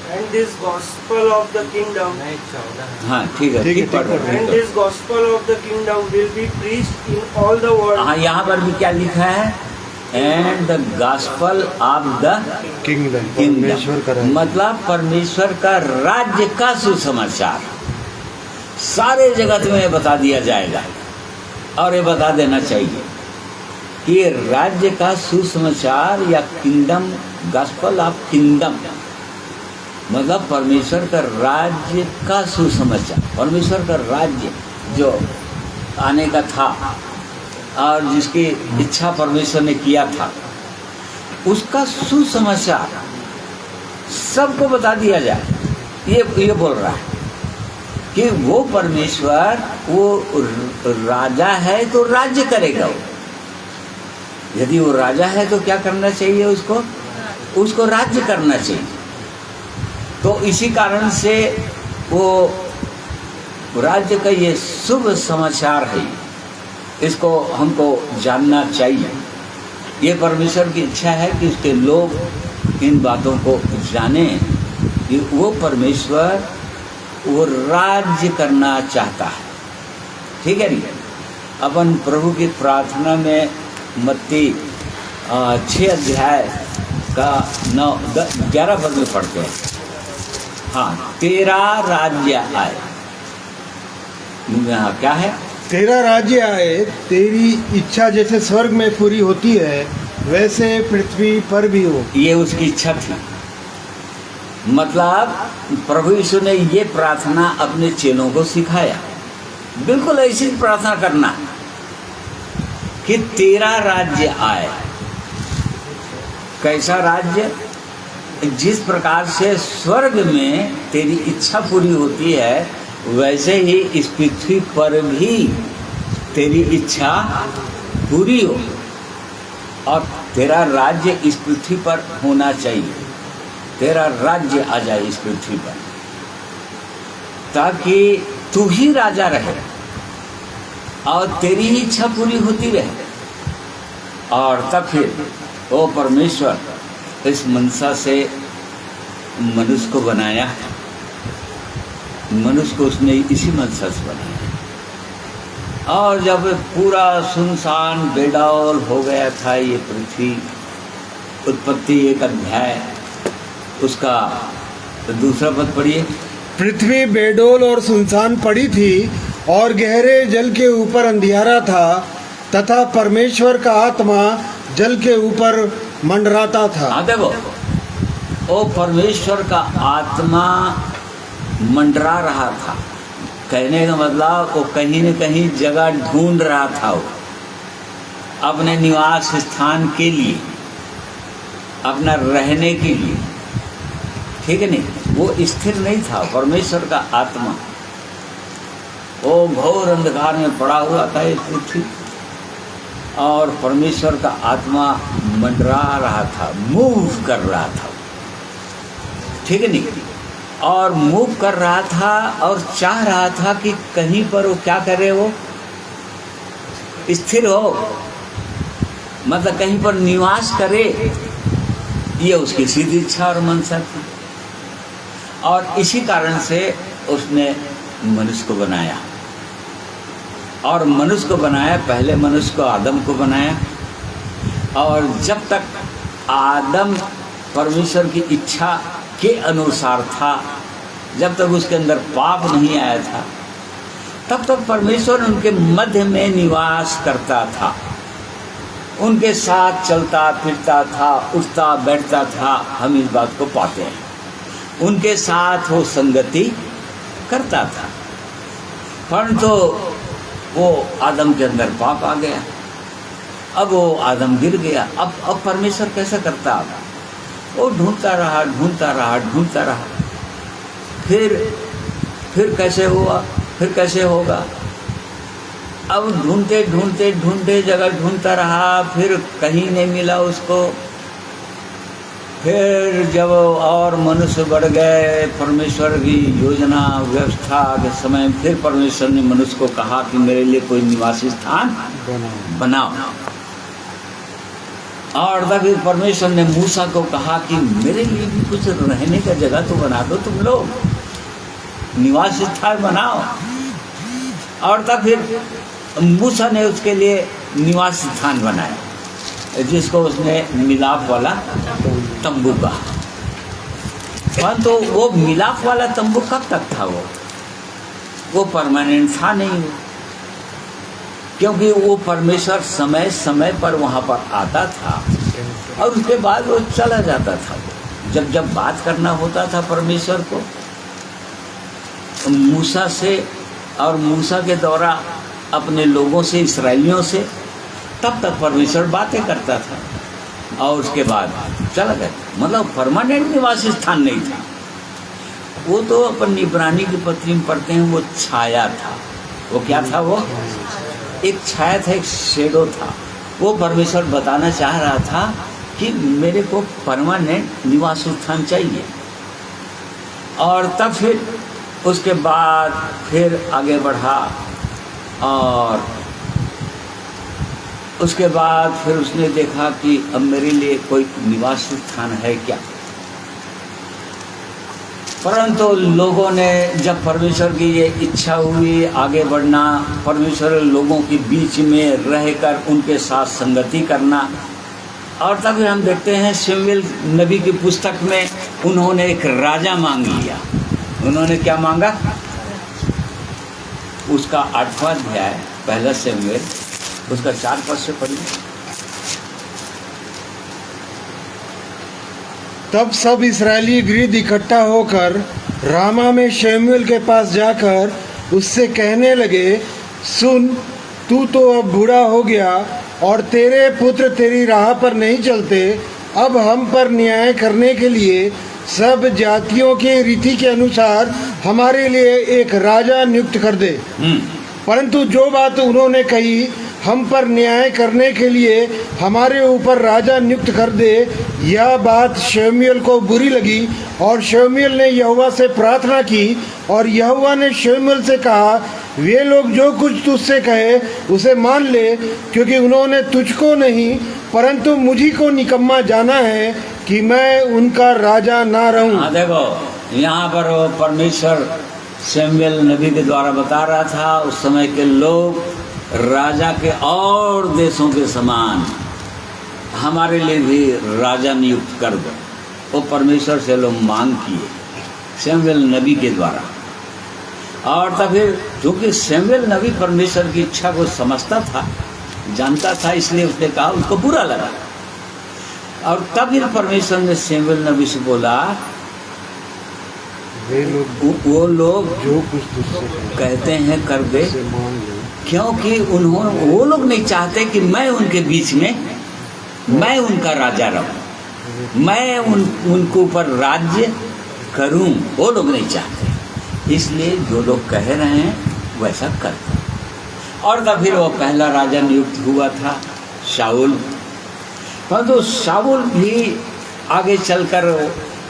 And this gospel of the kingdom, हाँ ठीक है, ठीक पढ़ रहे and this gospel of the kingdom will be preached in all the world. हाँ, यहाँ पर भी क्या लिखा है? And the gospel of the kingdom, मतलब परमेश्वर का राज्य का सुसमाचार सारे जगत में बता दिया जाएगा। और ये बता देना चाहिए कि राज्य का सुसमाचार या किंगडम, गॉस्पेल ऑफ किंगडम मतलब परमेश्वर का राज्य का सुसमाचार। परमेश्वर का राज्य जो आने का था और जिसकी इच्छा परमेश्वर ने किया था, उसका सुसमाचार सबको बता दिया जाए। ये बोल रहा है कि वो परमेश्वर, वो राजा है तो राज्य करेगा। वो यदि वो राजा है तो क्या करना चाहिए? उसको राज्य करना चाहिए। तो इसी कारण से वो राज्य का ये शुभ समाचार है, इसको हमको जानना चाहिए। ये परमेश्वर की इच्छा है कि उसके लोग इन बातों को जाने कि वो परमेश्वर वो राज्य करना चाहता है। ठीक है नहीं? अपन प्रभु की प्रार्थना में मत्ती 6 अध्याय का 9-11 पद में पढ़ते हैं। हाँ, तेरा राज्य आए। यहाँ क्या है? तेरा राज्य आए, तेरी इच्छा जैसे स्वर्ग में पूरी होती है वैसे पृथ्वी पर भी हो। ये उसकी इच्छा थी। मतलब प्रभु यीशु ने ये प्रार्थना अपने चेलों को सिखाया। बिल्कुल ऐसी प्रार्थना करना कि तेरा राज्य आए। कैसा राज्य? जिस प्रकार से स्वर्ग में तेरी इच्छा पूरी होती है, वैसे ही इस पृथ्वी पर भी तेरी इच्छा पूरी हो। और तेरा राज्य इस पृथ्वी पर होना चाहिए, तेरा राज्य आ जाए इस पृथ्वी पर, ताकि तू ही राजा रहे और तेरी ही इच्छा पूरी होती रहे। और तब फिर वो परमेश्वर इस मनसा से मनुष्य को बनाया, मनुष्य को उसने इसी मनसा से बनाया। और जब पूरा सुनसान बेडौल हो गया था ये पृथ्वी, उत्पत्ति 1 अध्याय उसका दूसरा पद पढ़िए। पृथ्वी बेडोल और सुनसान पड़ी थी और गहरे जल के ऊपर अंधियारा था, तथा परमेश्वर का आत्मा जल के ऊपर मंडराता था। हाँ देखो, वो परमेश्वर का आत्मा मंडरा रहा था, कहने का मतलब वो कहीं न कहीं जगह ढूंढ रहा था, वो अपने निवास स्थान के लिए, अपना रहने के लिए, ठीक है नहीं, वो स्थिर नहीं था। परमेश्वर का आत्मा वो घोर अंधकार में पड़ा हुआ था इस पृथ्वी, और परमेश्वर का आत्मा मंडरा रहा था, मूव कर रहा था, ठीक है नहीं, और मूव कर रहा था और चाह रहा था कि कहीं पर वो क्या करे, वो स्थिर हो, मतलब कहीं पर निवास करे, ये उसकी सीधी इच्छा और मनसा थी। और इसी कारण से उसने मनुष्य को बनाया, और मनुष्य को बनाया, पहले मनुष्य को आदम को बनाया, और जब तक आदम परमेश्वर की इच्छा के अनुसार था, जब तक उसके अंदर पाप नहीं आया था, तब तक परमेश्वर उनके मध्य में निवास करता था, उनके साथ चलता फिरता था, उठता बैठता था। हम इस बात को पाते हैं, उनके साथ वो संगति करता था। परंतु वो आदम के अंदर पाप आ गया, अब वो आदम गिर गया। अब परमेश्वर कैसा करता? वो ढूंढता रहा, ढूंढता रहा, ढूंढता रहा, फिर कैसे हुआ, फिर कैसे होगा। अब ढूंढते ढूंढते ढूंढते जगह ढूंढता रहा, फिर कहीं नहीं मिला उसको। फिर जब और मनुष्य बढ़ गए, परमेश्वर की योजना व्यवस्था के समय फिर परमेश्वर ने मनुष्य को कहा कि मेरे लिए कोई निवासी स्थान बनाओ। और तब फिर परमेश्वर ने मूसा को कहा कि मेरे लिए भी कुछ रहने का जगह तो बना दो, तुम लोग निवास स्थान बनाओ। और तब फिर मूसा ने उसके लिए निवास स्थान बनाया, जिसको उसने मिलाप वाला तंबू कहा। परंतु वो मिलाप वाला तंबू कब तक था? वो परमानेंट था नहीं, क्योंकि वो परमेश्वर समय समय पर वहाँ पर आता था और उसके बाद वो चला जाता था। जब बात करना होता था परमेश्वर को मूसा से, और मूसा के द्वारा अपने लोगों से, इसराइलियों से, तब तक परमेश्वर बातें करता था और उसके बाद चला गया। मतलब परमानेंट निवास स्थान नहीं था। वो तो अपन इब्रानी की पत्री में पढ़ते हैं, वो छाया था। वो क्या था? वो एक छाया था, एक शेडो था। वो परमेश्वर बताना चाह रहा था कि मेरे को परमानेंट निवास स्थान चाहिए। और तब फिर उसके बाद फिर आगे बढ़ा, और उसके बाद फिर उसने देखा कि अब मेरे लिए कोई निवास स्थान है क्या। परंतु लोगों ने, जब परमेश्वर की ये इच्छा हुई आगे बढ़ना, परमेश्वर लोगों के बीच में रहकर उनके साथ संगति करना, और तब हम देखते हैं शमूएल नबी की पुस्तक में उन्होंने एक राजा मांग लिया। उन्होंने क्या मांगा? उसका 8वां अध्याय पहला शमूएल, उसका 4 पद से पढ़िए। तब सब इस्राएली गिरद इकट्ठा होकर रामा में शमूएल के पास जाकर उससे कहने लगे, सुन, तू तो अब बूढ़ा हो गया और तेरे पुत्र तेरी राह पर नहीं चलते। अब हम पर न्याय करने के लिए सब जातियों के रीति के अनुसार हमारे लिए एक राजा नियुक्त कर दे। परंतु जो बात उन्होंने कही हम पर न्याय करने के लिए हमारे ऊपर राजा नियुक्त कर दे। यह बात शमूएल को बुरी लगी और शमूएल ने यहोवा से प्रार्थना की और यहोवा ने शमूएल से कहा, वे लोग जो कुछ तुझसे कहे उसे मान ले, क्योंकि उन्होंने तुझको नहीं परंतु मुझी को निकम्मा जाना है कि मैं उनका राजा ना रहूं। हाँ, देखो यहाँ पर वो परमेश्वर शमूएल नबी के द्वारा बता रहा था, उस समय के लोग राजा के और देशों के समान हमारे लिए भी राजा नियुक्त कर दो। वो परमेश्वर से लोग मांग किए शमूएल नबी के द्वारा। और तब फिर क्योंकि शमूएल नबी परमेश्वर की इच्छा को समझता था, जानता था, इसलिए उसने कहा, उसको बुरा लगा। और तब फिर परमेश्वर ने शमूएल नबी से बोला, वो लोग जो कुछ तुझसे कहते हैं कर दे, मान ले, क्योंकि वो लोग नहीं चाहते कि मैं उनके बीच में मैं उनका राजा रहूं, मैं उनके ऊपर राज्य करूं। वो लोग नहीं चाहते, इसलिए जो लोग कह रहे हैं वैसा कर दो। और तब फिर वो पहला राजा नियुक्त हुआ था शाऊल। परंतु शाऊल भी आगे चलकर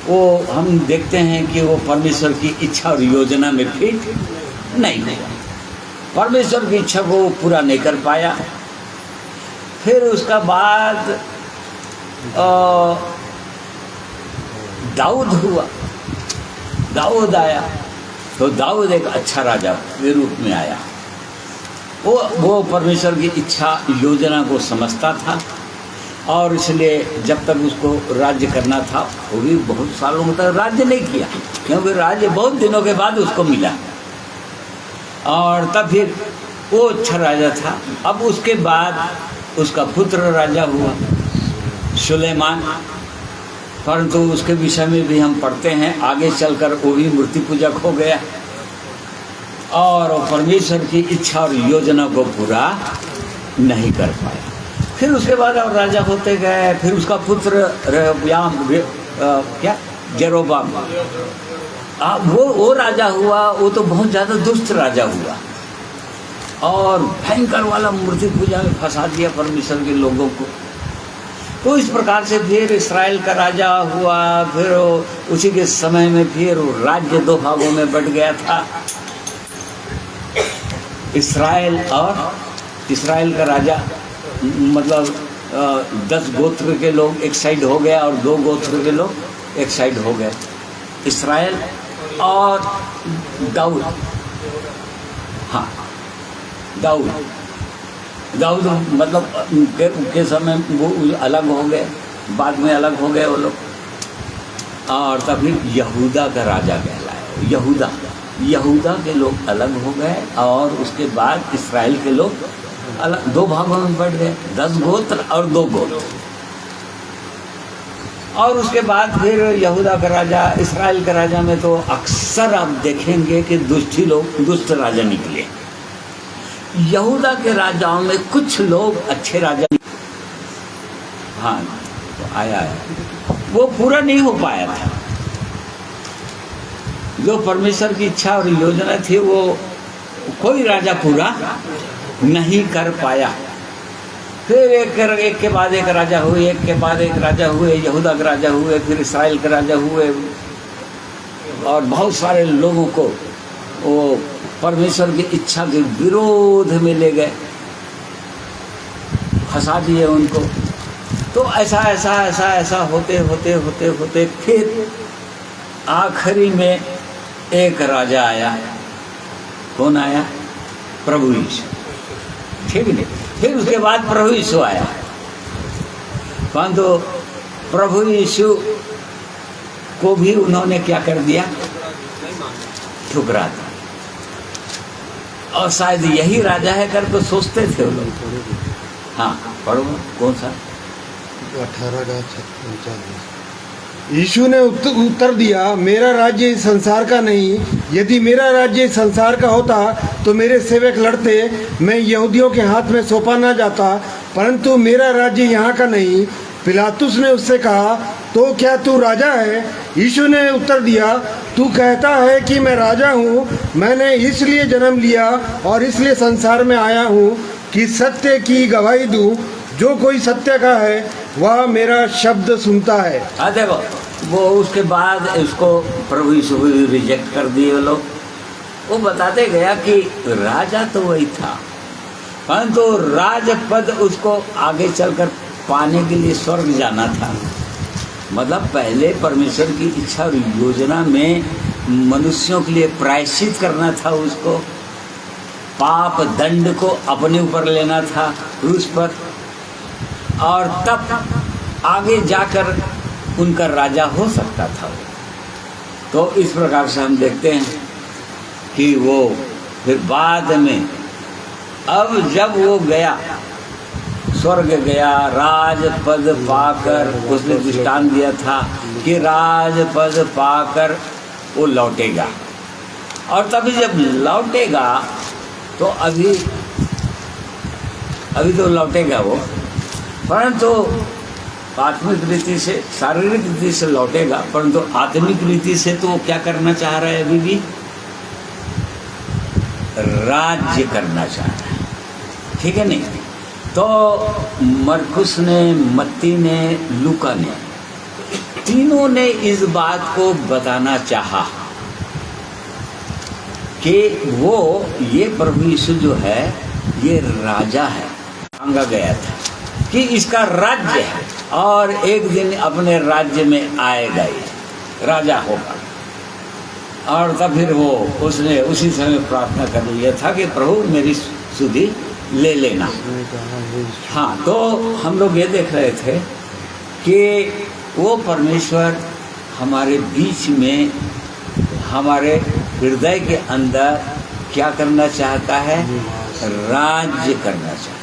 वो हम देखते हैं कि वो परमेश्वर की इच्छा और योजना में फिट नहीं हुआ, परमेश्वर की इच्छा को पूरा नहीं कर पाया। फिर उसका बाद दाऊद हुआ, दाऊद आया, तो दाऊद एक अच्छा राजा के रूप में आया। वो परमेश्वर की इच्छा योजना को समझता था और इसलिए जब तक उसको राज्य करना था, वो भी बहुत सालों तक राज्य नहीं किया, क्योंकि राज्य बहुत दिनों के बाद उसको मिला। और तब फिर वो अच्छा राजा था। अब उसके बाद उसका पुत्र राजा हुआ सुलेमान, परंतु उसके विषय में भी हम पढ़ते हैं, आगे चलकर वो भी मूर्ति पूजक हो गया और वो परमेश्वर की इच्छा और योजना को पूरा नहीं कर पाया। फिर उसके बाद और राजा होते गए। फिर उसका पुत्र जेरोबाम, वो राजा हुआ। वो तो बहुत ज़्यादा दुष्ट राजा हुआ और भयंकर वाला मूर्ति पूजा में फंसा दिया परमेश्वर के लोगों को। तो इस प्रकार से फिर इस्राएल का राजा हुआ। फिर उसी के समय में फिर राज्य दो भागों में बट गया था, इस्राएल का राजा, मतलब 10 गोत्र के लोग एक साइड हो गया और 2 गोत्र के लोग एक साइड हो गए, इस्राएल और दाऊद। हाँ, दाऊद मतलब के समय वो अलग हो गए, बाद में अलग हो गए वो लोग। और तभी यहूदा का राजा कहलाया। यहूदा के लोग अलग हो गए और उसके बाद इस्राएल के लोग अलग 2 भागों में बढ़ गए, 10 गोत्र और 2 गोत्र। और उसके बाद फिर यहूदा का राजा, इस्राएल का राजा में तो अक्सर आप देखेंगे कि दुष्ट राजा निकले। यहूदा के राजाओं में कुछ लोग अच्छे राजा, हाँ, तो आया है, वो पूरा नहीं हो पाया था। जो परमेश्वर की इच्छा और योजना थी वो कोई राजा पूरा नहीं कर पाया। फिर एक के बाद एक राजा हुए, एक के बाद एक राजा हुए, यहूदा के राजा हुए, फिर इस्राएल के राजा हुए और बहुत सारे लोगों को वो परमेश्वर की इच्छा के विरोध में ले गए, फंसा दिए उनको। तो ऐसा होते फिर आखिरी में एक राजा आया। कौन आया? प्रभु यीशु, ठीक नहीं? फिर उसके बाद प्रभु यीशु आया। परंतु प्रभु यीशु को भी उन्होंने क्या कर दिया? ठुकरा दिया। और शायद यही राजा है करके सोचते थे वो लोग। हाँ, पढ़ो, कौन सा? 18:39। यीशु ने उत्तर दिया, मेरा राज्य इस संसार का नहीं। यदि मेरा राज्य इस संसार का होता तो मेरे सेवक लड़ते, मैं यहूदियों के हाथ में सौंपा ना जाता, परंतु मेरा राज्य यहाँ का नहीं। पिलातुस ने उससे कहा, तो क्या तू राजा है? यीशु ने उत्तर दिया, तू कहता है कि मैं राजा हूँ। मैंने इसलिए जन्म लिया और इसलिए संसार में आया हूँ कि सत्य की गवाही दूं। जो कोई सत्य का है वह मेरा शब्द सुनता है। देखो, वो उसके बाद इसको प्रभु यीशु को रिजेक्ट कर दिए वो लोग। वो बताते गया कि राजा तो वही था, परंतु राजपद उसको आगे चलकर पाने के लिए स्वर्ग जाना था। मतलब पहले परमेश्वर की इच्छा और योजना में मनुष्यों के लिए प्रायश्चित करना था, उसको पाप दंड को अपने ऊपर लेना था क्रूस पर, और तब आगे जाकर उनका राजा हो सकता था। तो इस प्रकार से हम देखते हैं कि वो फिर बाद में, अब जब वो गया स्वर्ग गया, राजपद पाकर, उसने दृष्टांत दिया था कि राजपद पाकर वो लौटेगा, और तभी जब लौटेगा तो अभी तो लौटेगा वो, परंतु आत्मिक रीति से, शारीरिक रीति से लौटेगा, परंतु आत्मिक रीति से तो वो क्या करना चाह रहा है? अभी भी राज्य करना चाह रहा है, ठीक है नहीं? तो मरकुस ने, मत्ती ने, लूका ने, तीनों ने इस बात को बताना चाहा कि वो ये प्रभु यीशु जो है ये राजा है, मांगा गया था कि इसका राज्य है और एक दिन अपने राज्य में आएगा, ये राजा होगा। और तब फिर वो उसने उसी समय प्रार्थना कर लिया था कि प्रभु मेरी सुधि ले लेना। हाँ, तो हम लोग ये देख रहे थे कि वो परमेश्वर हमारे बीच में, हमारे हृदय के अंदर क्या करना चाहता है? राज्य करना चाहता है।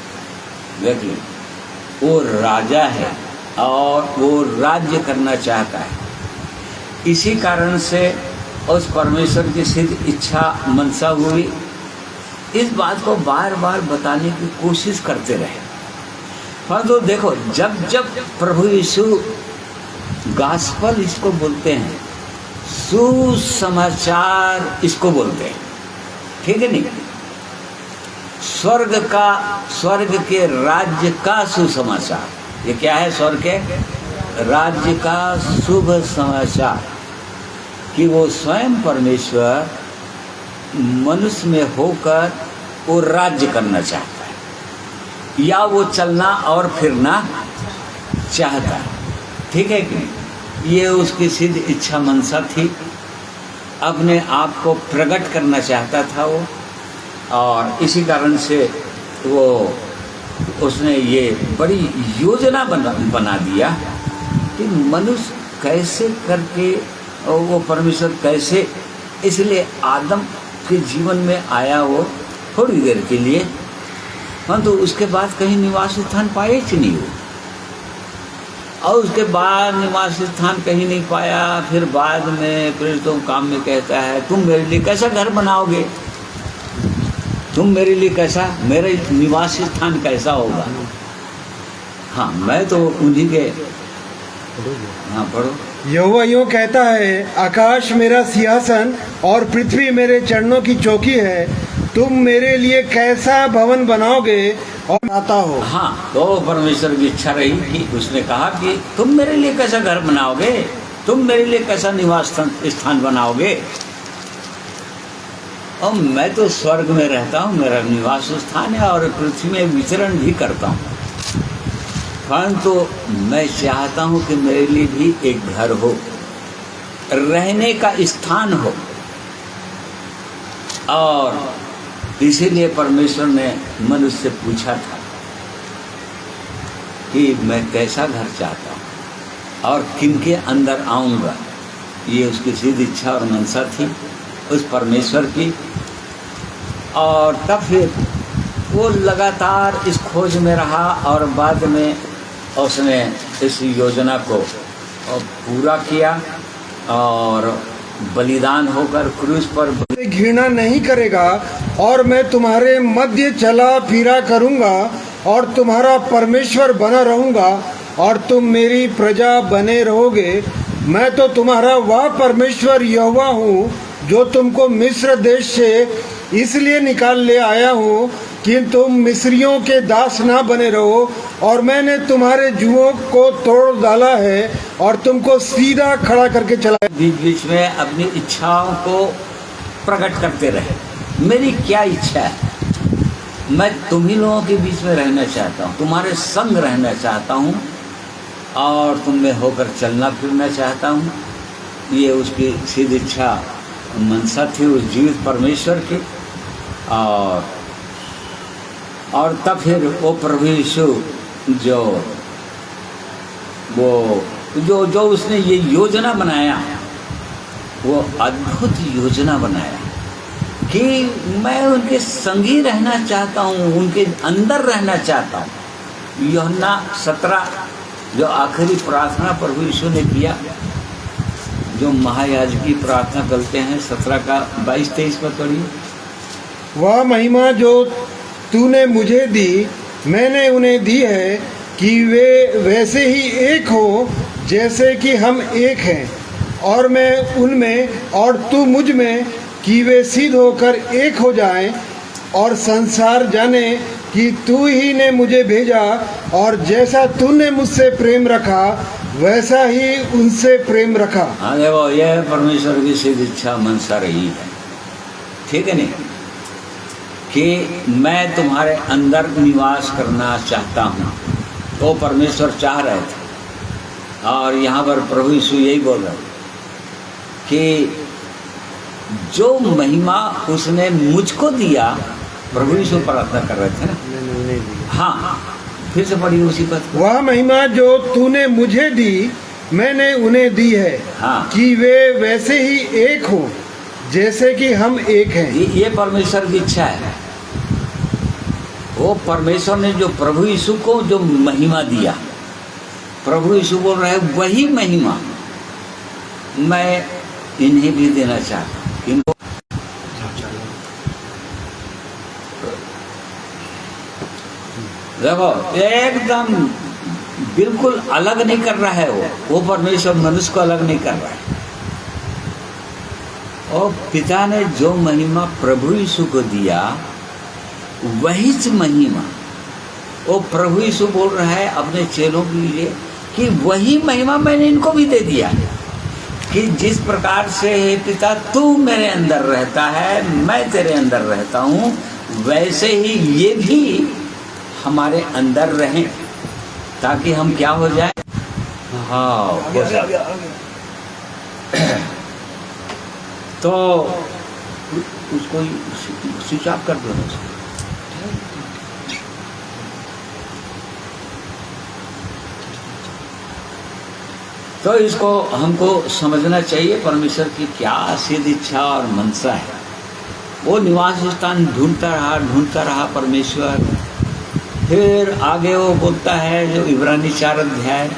देख लो, वो राजा है और वो राज्य करना चाहता है। इसी कारण से उस परमेश्वर की सिद्ध इच्छा मनसा हुई। इस बात को बार बार बताने की कोशिश करते रहे। परंतु देखो, जब जब प्रभु यीशु गॉस्पेल इसको बोलते हैं, सुसमाचार इसको बोलते हैं, ठीक है नहीं? स्वर्ग के राज्य का सुसमाचार। ये क्या है? स्वर्ग के राज्य का शुभ समाचार कि वो स्वयं परमेश्वर मनुष्य में होकर वो राज्य करना चाहता है, या वो चलना और फिरना चाहता है, ठीक है कि ये उसकी सिद्ध इच्छा मनसा थी। अपने आप को प्रकट करना चाहता था वो, और इसी कारण से वो उसने ये बड़ी योजना बना दिया कि मनुष्य कैसे करके, वो परमेश्वर कैसे, इसलिए आदम के जीवन में आया वो थोड़ी देर के लिए, परंतु उसके बाद कहीं निवास स्थान पाए ही नहीं हो, और उसके बाद निवास स्थान कहीं नहीं पाया। फिर बाद में प्रेरितों काम में कहता है, तुम मेरे लिए कैसा घर बनाओगे? तुम मेरे लिए कैसा, मेरा निवास स्थान कैसा होगा? हाँ, मैं तो उन्हीं के, हाँ पढ़ो। यहोवा यूं कहता है, आकाश मेरा सिंहासन और पृथ्वी मेरे चरणों की चौकी है। तुम मेरे लिए कैसा भवन बनाओगे और आता हो। हाँ, तो परमेश्वर की इच्छा रही कि उसने कहा कि तुम मेरे लिए कैसा घर बनाओगे, तुम मेरे लिए कैसा निवास स्थान बनाओगे। और मैं तो स्वर्ग में रहता हूँ, मेरा निवास स्थान है, और पृथ्वी में विचरण भी करता हूँ, परंतु मैं चाहता हूँ कि मेरे लिए भी एक घर हो, रहने का स्थान हो। और इसीलिए परमेश्वर ने मनुष्य से पूछा था कि मैं कैसा घर चाहता हूँ और किनके अंदर आऊँगा। ये उसकी सिद्ध इच्छा और मनसा थी उस परमेश्वर की। और तब फिर वो लगातार इस खोज में रहा, और बाद में उसने इस योजना को पूरा किया, और बलिदान होकर क्रूस पर घृणा नहीं करेगा, और मैं तुम्हारे मध्य चला फिरा करूंगा और तुम्हारा परमेश्वर बना रहूंगा, और तुम मेरी प्रजा बने रहोगे। मैं तो तुम्हारा वह परमेश्वर यहोवा हूँ जो तुमको मिस्र देश से इसलिए निकाल ले आया हूँ कि तुम मिस्रियों के दास ना बने रहो, और मैंने तुम्हारे जुओं को तोड़ डाला है और तुमको सीधा खड़ा करके चला। बीच बीच में अपनी इच्छाओं को प्रकट करते रहे। मेरी क्या इच्छा है, मैं तुम ही लोगों के बीच में रहना चाहता हूँ, तुम्हारे संग रहना चाहता हूँ और तुम में होकर चलना फिरना चाहता हूँ। ये उसकी सिद्ध इच्छा मनसा थी उस जीवित परमेश्वर की। और तब फिर वो प्रभु यीशु जो उसने ये योजना बनाया, वो अद्भुत योजना बनाया कि मैं उनके संगी रहना चाहता हूँ, उनके अंदर रहना चाहता हूँ। यूहन्ना 17 जो आखिरी प्रार्थना प्रभु यीशु ने किया, जो महायाजकी प्रार्थना करते हैं, 17 का 22-23 पर पढ़िए। वह महिमा जो तूने मुझे दी मैंने उन्हें दी है कि वे वैसे ही एक हो जैसे कि हम एक हैं, और मैं उनमें और तू मुझ में, कि वे सिद्ध होकर एक हो जाएं, और संसार जाने कि तू ही ने मुझे भेजा, और जैसा तूने मुझसे प्रेम रखा वैसा ही उनसे प्रेम रखा। हाँ देखो, यह परमेश्वर की सिद्ध इच्छा मनसा रही है, ठीक है नहीं, कि मैं तुम्हारे अंदर निवास करना चाहता हूँ। वो परमेश्वर चाह रहे थे, और यहाँ पर प्रभु यीशु यही बोल रहे कि जो महिमा उसने मुझको दिया, प्रभु यीशु प्रार्थना कर रहे थे ना। हाँ, फिर से पढ़िए उसी पर। वह महिमा जो तूने मुझे दी मैंने उन्हें दी है, हाँ, कि वे वैसे ही एक हो जैसे कि हम एक हैं। ये परमेश्वर की इच्छा है। वो परमेश्वर ने जो प्रभु यीशु को जो महिमा दिया, प्रभु यीशु बोल रहे हैं वही महिमा मैं इन्हें भी देना चाहता हूँ। इनको देखो, एकदम बिल्कुल अलग नहीं कर रहा है वो परमेश्वर मनुष्य को अलग नहीं कर रहा है। और पिता ने जो महिमा प्रभु यीशु को दिया, वही महिमा वो प्रभु यीशु बोल रहा है अपने चेलों के लिए कि वही महिमा मैंने इनको भी दे दिया, कि जिस प्रकार से हे पिता तू मेरे अंदर रहता है, मैं तेरे अंदर रहता हूँ, वैसे ही ये भी हमारे अंदर रहें, ताकि हम क्या हो जाए। हाँ, तो उसको स्विच ऑफ कर दो। तो इसको हमको समझना चाहिए, परमेश्वर की क्या सिद्ध इच्छा और मनसा है। वो निवास स्थान ढूंढता रहा परमेश्वर। फिर आगे वो बोलता है, जो इब्रानी 4 अध्याय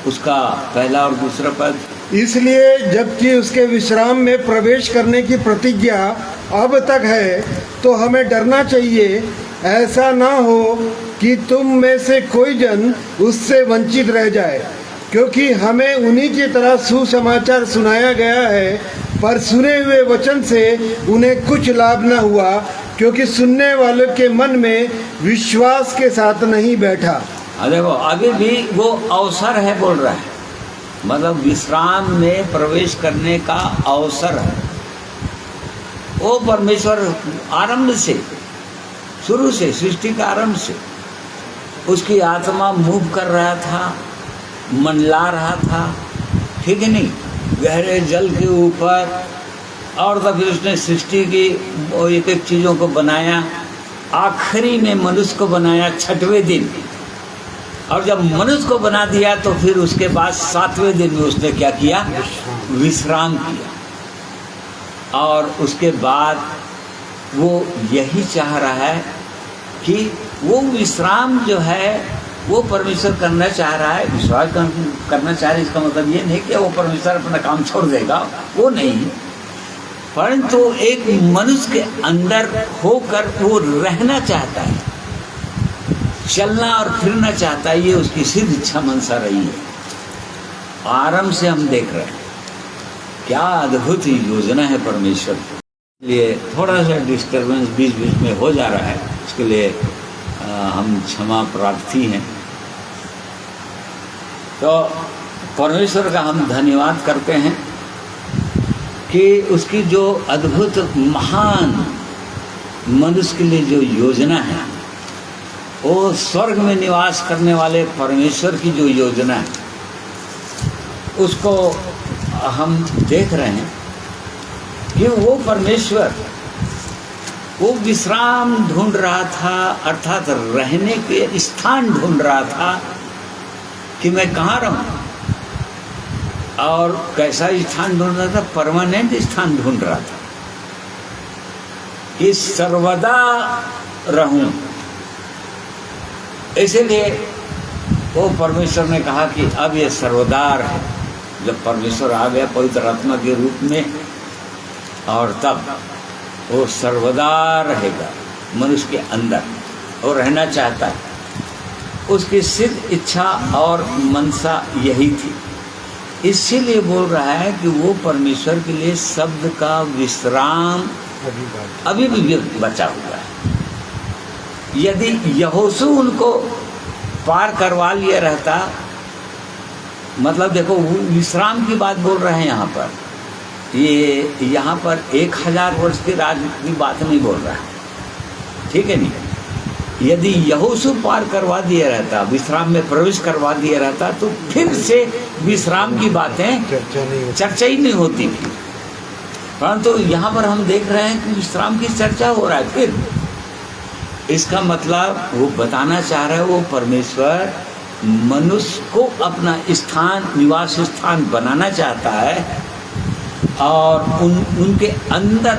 उसका 1 और 2 पद, इसलिए जबकि उसके विश्राम में प्रवेश करने की प्रतिज्ञा अब तक है, तो हमें डरना चाहिए, ऐसा ना हो कि तुम में से कोई जन उससे वंचित रह जाए, क्योंकि हमें उन्हीं की तरह सुसमाचार सुनाया गया है, पर सुने हुए वचन से उन्हें कुछ लाभ न हुआ, क्योंकि सुनने वालों के मन में विश्वास के साथ नहीं बैठा। देखो, अभी भी वो अवसर है बोल रहा है, मतलब विश्राम में प्रवेश करने का अवसर है। वो परमेश्वर आरंभ से, शुरू से, सृष्टि का आरंभ से उसकी आत्मा मूव कर रहा था, मंडला रहा था, ठीक है नहीं, गहरे जल के ऊपर। और तब फिर उसने सृष्टि की वो एक एक चीज़ों को बनाया। आखिरी में मनुष्य को बनाया 6वें दिन, और जब मनुष्य को बना दिया तो फिर उसके बाद 7वें दिन में उसने क्या किया, विश्राम किया। और उसके बाद वो यही चाह रहा है कि वो विश्राम जो है वो परमेश्वर करना चाह रहा है, विश्वास करना चाह रहा है। इसका मतलब ये नहीं कि वो परमेश्वर अपना काम छोड़ देगा, वो नहीं, परंतु एक मनुष्य के अंदर होकर वो रहना चाहता है, चलना और फिरना चाहता है। ये उसकी सिद्ध इच्छा मनसा रही है। आरंभ से हम देख रहे हैं क्या अद्भुत योजना है परमेश्वर की। लिए थोड़ा सा डिस्टरबेंस बीच बीच में हो जा रहा है, इसके लिए हम क्षमा प्रार्थी हैं। तो परमेश्वर का हम धन्यवाद करते हैं कि उसकी जो अद्भुत महान मनुष्य के लिए जो योजना है, वो स्वर्ग में निवास करने वाले परमेश्वर की जो योजना है, उसको हम देख रहे हैं कि वो परमेश्वर वो विश्राम ढूंढ रहा था, अर्थात रहने के स्थान ढूंढ रहा था कि मैं कहाँ रहूं, और कैसा स्थान ढूंढ रहा था, परमानेंट स्थान ढूंढ रहा था कि सर्वदा रहूं। इसीलिए वो परमेश्वर ने कहा कि अब ये सर्वदार है। जब परमेश्वर आ गया पवित्र आत्मा के रूप में, और तब वो सर्वदा रहेगा मनुष्य के अंदर, वो रहना चाहता है। उसकी सिद्ध इच्छा और मनसा यही थी। इसीलिए बोल रहा है कि वो परमेश्वर के लिए शब्द का विश्राम अभी भी बचा हुआ है। यदि यहोशू उनको पार करवा लिया रहता, मतलब देखो विश्राम की बात बोल रहे हैं यहाँ पर, ये यहाँ पर 1000 वर्ष के राज की बात नहीं बोल रहा है, ठीक है नहीं। यदि यहोशू पार करवा दिया रहता, विश्राम में प्रवेश करवा दिया रहता, तो फिर से विश्राम की बातें चर्चा ही नहीं होती थी। परंतु यहाँ पर हम देख रहे हैं कि विश्राम की चर्चा हो रहा है। फिर इसका मतलब वो बताना चाह रहा है, वो परमेश्वर मनुष्य को अपना स्थान, निवास स्थान बनाना चाहता है, और उनके अंदर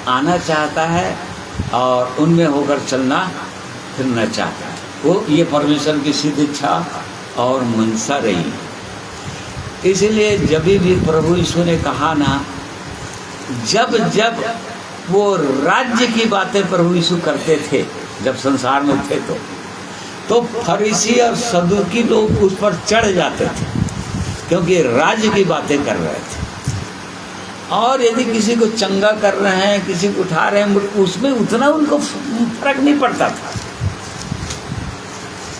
आना चाहता है, और उनमें होकर चलना फिरना चाहता है। वो ये परमेश्वर की सिद्ध इच्छा और मनसा रही। इसलिए जब भी प्रभु यीशु ने कहा ना, जब जब वो राज्य की बातें प्रभु यीशु करते थे जब संसार में थे, तो फरीसी और सदूकी लोग उस पर चढ़ जाते थे, क्योंकि राज्य की बातें कर रहे थे। और यदि किसी को चंगा कर रहे हैं, किसी को उठा रहे हैं, उसमें उतना उनको फर्क नहीं पड़ता था।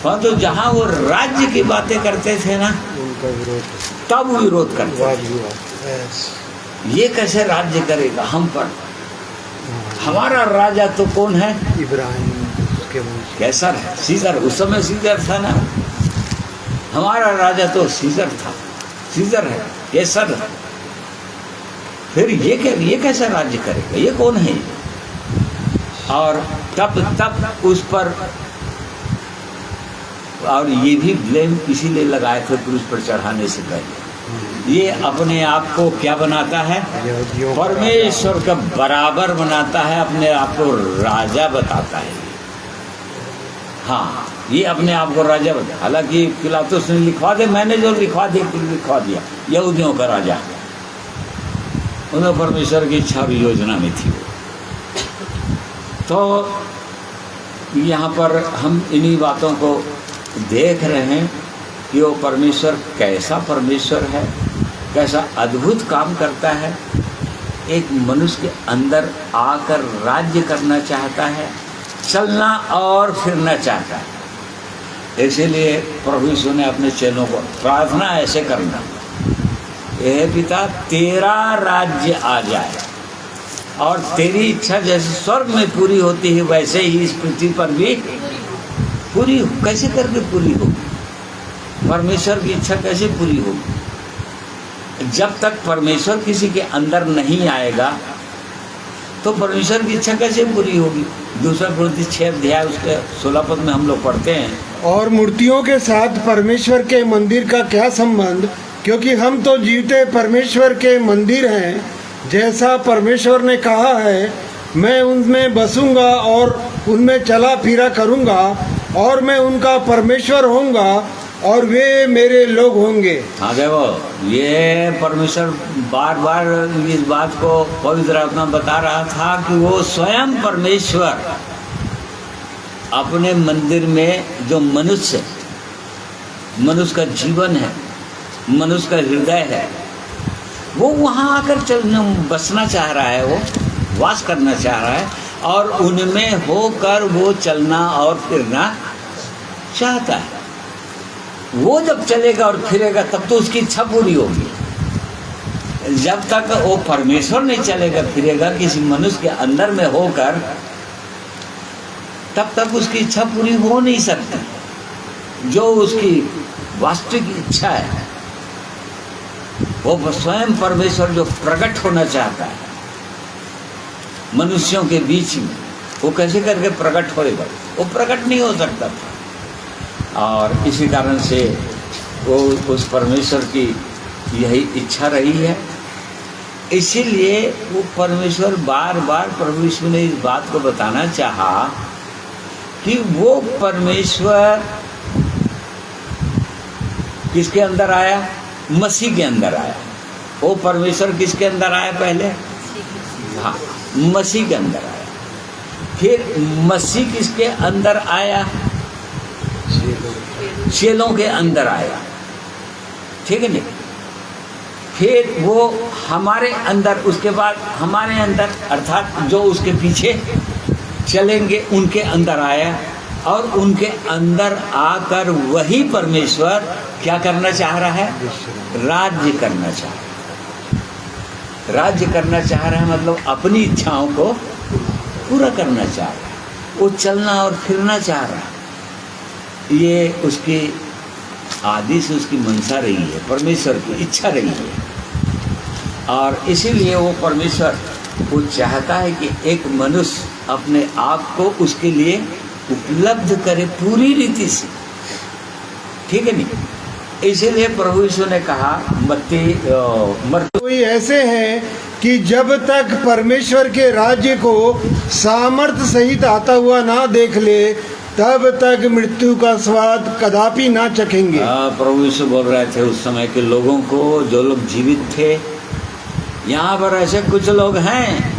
परंतु तो जहाँ वो राज्य की बातें करते थे ना, उनका विरोध, तब विरोध करते थे। ये कैसे राज्य करेगा हम पर? हमारा राजा तो कौन है? इब्राहिम के वंश, कैसर है, सीजर। उस समय सीजर था ना, हमारा राजा तो सीजर था, सीजर है, कैसर है। फिर ये कैसा राज्य करेगा? ये कौन है? और तब उस पर, और ये भी ब्लेम इसीलिए लगाए थे क्रूस पर चढ़ाने से पहले, ये अपने आप को क्या बनाता है? परमेश्वर का बराबर बनाता है, अपने आप को राजा बताता है। हाँ, ये अपने आप को राजा बता। हालांकि पिलातुस ने लिखवा दे, मैंने जो लिखवा दिया यहूदियों का राजा, उन्हें परमेश्वर की इच्छा और योजना में थी। तो यहाँ पर हम इन्हीं बातों को देख रहे हैं कि वो परमेश्वर कैसा परमेश्वर है, कैसा अद्भुत काम करता है। एक मनुष्य के अंदर आकर राज्य करना चाहता है, चलना और फिरना चाहता है। इसीलिए प्रभु यीशु ने अपने चेलों को प्रार्थना ऐसे करना, हे पिता, तेरा राज्य आ जाए और तेरी इच्छा जैसे स्वर्ग में पूरी होती है, वैसे ही इस पृथ्वी पर भी पूरी। कैसे करके पूरी होगी? परमेश्वर की इच्छा कैसे पूरी होगी? जब तक परमेश्वर किसी के अंदर नहीं आएगा, तो परमेश्वर की इच्छा कैसे पूरी होगी? 2 Corinthians 6 अध्याय उसके 16 पद में हम लोग पढ़ते हैं। और मूर्तियों के साथ परमेश्वर के मंदिर का क्या संबंध? क्योंकि हम तो जीवते परमेश्वर के मंदिर हैं। जैसा परमेश्वर ने कहा है, मैं उनमें बसूंगा और उनमें चला फिरा करूंगा, और मैं उनका परमेश्वर होऊंगा और वे मेरे लोग होंगे। हाँ, देखो ये परमेश्वर बार बार इस बात को पवित्र आत्मा बता रहा था कि वो स्वयं परमेश्वर अपने मंदिर में, जो मनुष्य का जीवन है, मनुष्य का हृदय है, वो वहाँ आकर बसना चाह रहा है। वो वास करना चाह रहा है और उनमें होकर वो चलना और फिरना चाहता है। वो जब चलेगा और फिरेगा तब तो उसकी इच्छा पूरी होगी। जब तक वो परमेश्वर नहीं चलेगा फिरेगा किसी मनुष्य के अंदर में होकर, तब तक उसकी इच्छा पूरी हो नहीं सकती। जो उसकी वास्तविक इच्छा है वो स्वयं परमेश्वर जो प्रकट होना चाहता है मनुष्यों के बीच में, वो कैसे करके प्रकट होएगा? वो प्रकट नहीं हो सकता था। और इसी कारण से वो उस परमेश्वर की यही इच्छा रही है। इसीलिए वो परमेश्वर बार बार प्रभु यीशु ने इस बात को बताना चाहा कि वो परमेश्वर किसके अंदर आया? मसीह के अंदर आया। वो परमेश्वर किसके अंदर आया? पहले हाँ, मसीह के अंदर आया। फिर मसीह किसके अंदर आया? चेलों के अंदर आया, ठीक है नहीं? फिर वो हमारे अंदर, उसके बाद हमारे अंदर अर्थात जो उसके पीछे चलेंगे उनके अंदर आया। और उनके अंदर आकर वही परमेश्वर क्या करना चाह रहा है? राज्य करना चाह रहा है। राज्य करना चाह रहा है मतलब अपनी इच्छाओं को पूरा करना चाह रहा है। वो चलना और फिरना चाह रहा है। ये उसकी आदि से उसकी मनसा रही है, परमेश्वर की इच्छा रही है। और इसीलिए वो परमेश्वर वो चाहता है कि एक मनुष्य अपने आप को उसके लिए उपलब्ध करे पूरी रीति से, ठीक है नहीं? इसीलिए प्रभु यीशु ने कहा कोई ऐसे हैं कि जब तक परमेश्वर के राज्य को सामर्थ्य सहित आता हुआ ना देख ले तब तक मृत्यु का स्वाद कदापि ना चखेंगे। प्रभु यीशु बोल रहे थे उस समय के लोगों को, जो लोग जीवित थे। यहाँ पर ऐसे कुछ लोग हैं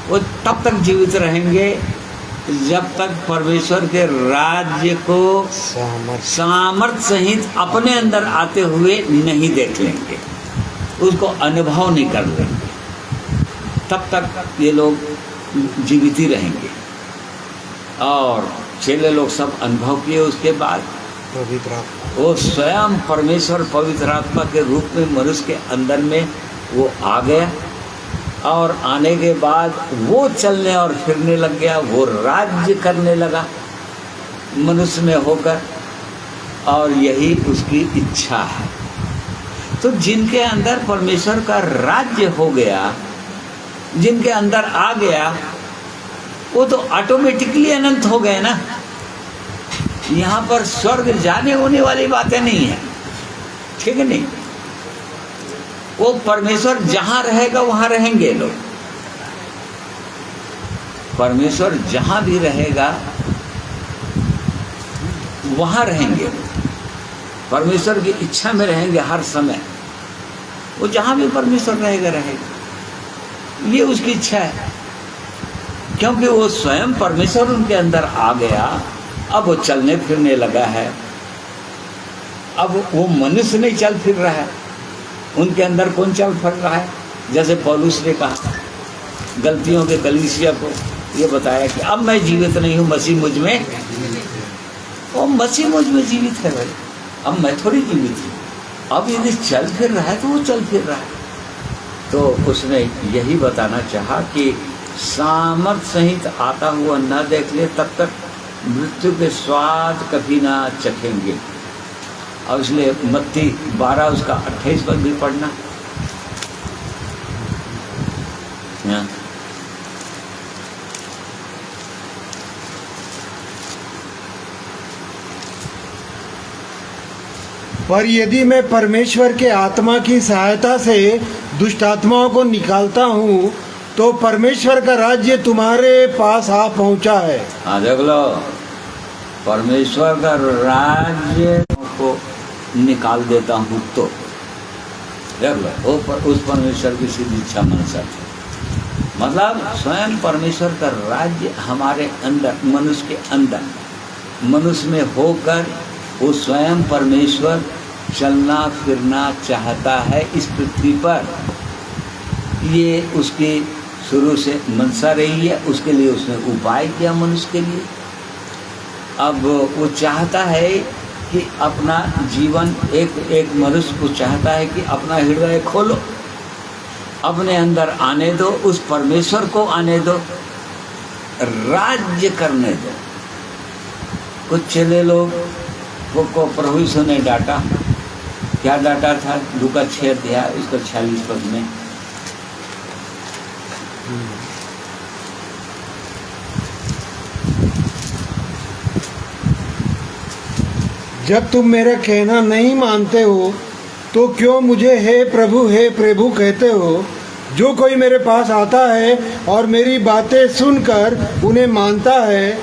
वो तब तक जीवित रहेंगे जब तक परमेश्वर के राज्य को सामर्थ्य सहित अपने अंदर आते हुए नहीं देख लेंगे, उसको अनुभव नहीं कर लेंगे, तब तक ये लोग जीवित ही रहेंगे। और चेले लोग सब अनुभव किए। उसके बाद वो स्वयं परमेश्वर पवित्र आत्मा के रूप में मनुष्य के अंदर में वो आ गया। और आने के बाद वो चलने और फिरने लग गया, वो राज्य करने लगा मनुष्य में होकर। और यही उसकी इच्छा है। तो जिनके अंदर परमेश्वर का राज्य हो गया, जिनके अंदर आ गया, वो तो ऑटोमेटिकली अनंत हो गए ना। यहाँ पर स्वर्ग जाने होने वाली बातें नहीं है, ठीक है नहीं? वो परमेश्वर जहां रहेगा वहां रहेंगे लोग। परमेश्वर जहां भी रहेगा वहां रहेंगे। परमेश्वर की इच्छा में रहेंगे हर समय। वो जहां भी परमेश्वर रहेगा रहेगा, ये उसकी इच्छा है। क्योंकि वो स्वयं परमेश्वर उनके अंदर आ गया। अब वो चलने फिरने लगा है। अब वो मनुष्य नहीं चल फिर रहा है, उनके अंदर कौन चल फिर रहा है? जैसे पौलुस ने कहा गलतियों के कलीसिया को ये बताया कि अब मैं जीवित नहीं हूँ, मसीह मुझ में, वो मसीह मुझ में जीवित है भाई। अब मैं थोड़ी जीवित हूँ। अब यदि चल फिर रहा है तो वो चल फिर रहा है। तो उसने यही बताना चाहा कि सामर्थ सहित आता हुआ न देख ले तब तक मृत्यु के स्वाद कभी ना चखेंगे। और इसलिए मत्ती 12 उसका 28 पद भी पढ़ना। पर यदि मैं परमेश्वर के आत्मा की सहायता से दुष्ट आत्माओं को निकालता हूँ तो परमेश्वर का राज्य तुम्हारे पास आ पहुँचा है। हाँ देख लो, परमेश्वर का राज्य को निकाल देता हूँ तो देख लो, वो उस परमेश्वर की सीधी इच्छा मनसा थी। मतलब स्वयं परमेश्वर का राज्य हमारे अंदर, मनुष्य के अंदर, मनुष्य में होकर वो स्वयं परमेश्वर चलना फिरना चाहता है इस पृथ्वी पर। ये उसकी शुरू से मनसा रही है, उसके लिए उसने उपाय किया मनुष्य के लिए। अब वो चाहता है कि अपना जीवन, एक मनुष्य को चाहता है कि अपना हृदय खोलो, अपने अंदर आने दो, उस परमेश्वर को आने दो, राज्य करने दो। कुछ चेले लोग को प्रभु यीशु ने डांटा। क्या डांटा था? लूका 6 अध्याय इसका 46 पद में। जब तुम मेरा कहना नहीं मानते हो तो क्यों मुझे हे प्रभु कहते हो? जो कोई मेरे पास आता है और मेरी बातें सुनकर उन्हें मानता है,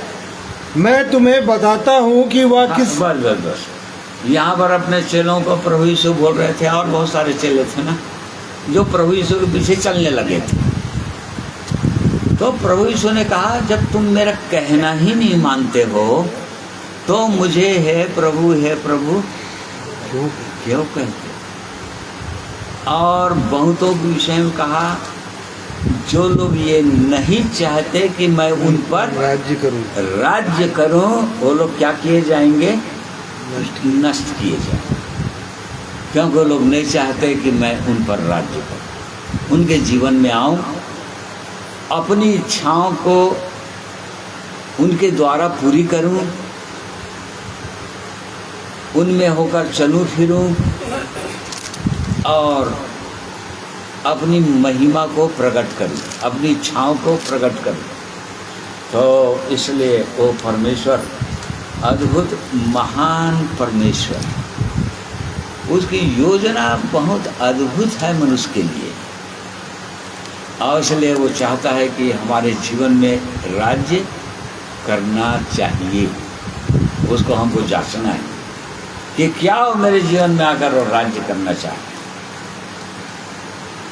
मैं तुम्हें बताता हूँ कि वह किस। बस यहाँ पर अपने चेलों को प्रभु यीशु बोल रहे थे, और बहुत सारे चेले थे ना जो प्रभु यीशु के पीछे चलने लगे थे। तो प्रभु यीशु ने कहा, जब तुम मेरा कहना ही नहीं मानते हो तो मुझे हे प्रभु क्यों कहते? और बहुतों के विषय में कहा, जो लोग ये नहीं चाहते कि मैं उन पर राज्य करूं, वो लोग क्या किए जाएंगे? नष्ट किए जाएंगे। क्योंकि वो लोग नहीं चाहते कि मैं उन पर राज्य करूं, उनके जीवन में आऊं, अपनी इच्छाओं को उनके द्वारा पूरी करूं, उनमें होकर चलूं फिरूं और अपनी महिमा को प्रकट करूं, अपनी इच्छाओं को प्रकट करूं। तो इसलिए वो परमेश्वर अद्भुत महान परमेश्वर, उसकी योजना बहुत अद्भुत है मनुष्य के लिए। और इसलिए वो चाहता है कि हमारे जीवन में राज्य करना चाहिए। उसको हमको जांचना है कि क्या वो मेरे जीवन में आकर वो राज्य करना चाहता है।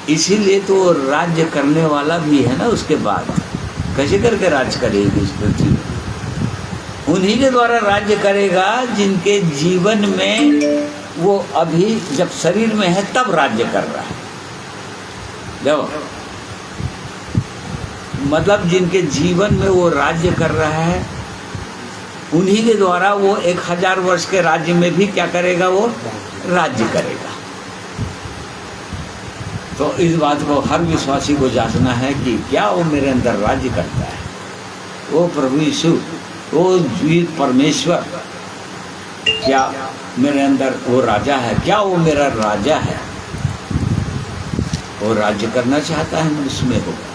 इसीलिए तो वो राज्य करने वाला भी है ना। उसके बाद कैसे करके राज्य करेगी इस पृथ्वी पर? उन्हीं के द्वारा राज्य करेगा जिनके जीवन में वो अभी जब शरीर में है तब राज्य कर रहा है। देखो, मतलब जिनके जीवन में वो राज्य कर रहा है, उन्हीं के द्वारा वो 1000 वर्ष के राज्य में भी क्या करेगा? वो राज्य करेगा। तो इस बात को हर विश्वासी को जांचना है कि क्या वो मेरे अंदर राज्य करता है। वो प्रभु यीशु, वो जीवित परमेश्वर, क्या मेरे अंदर वो राजा है? क्या वो मेरा राजा है? वो राज्य करना चाहता है मनुष्य में होगा।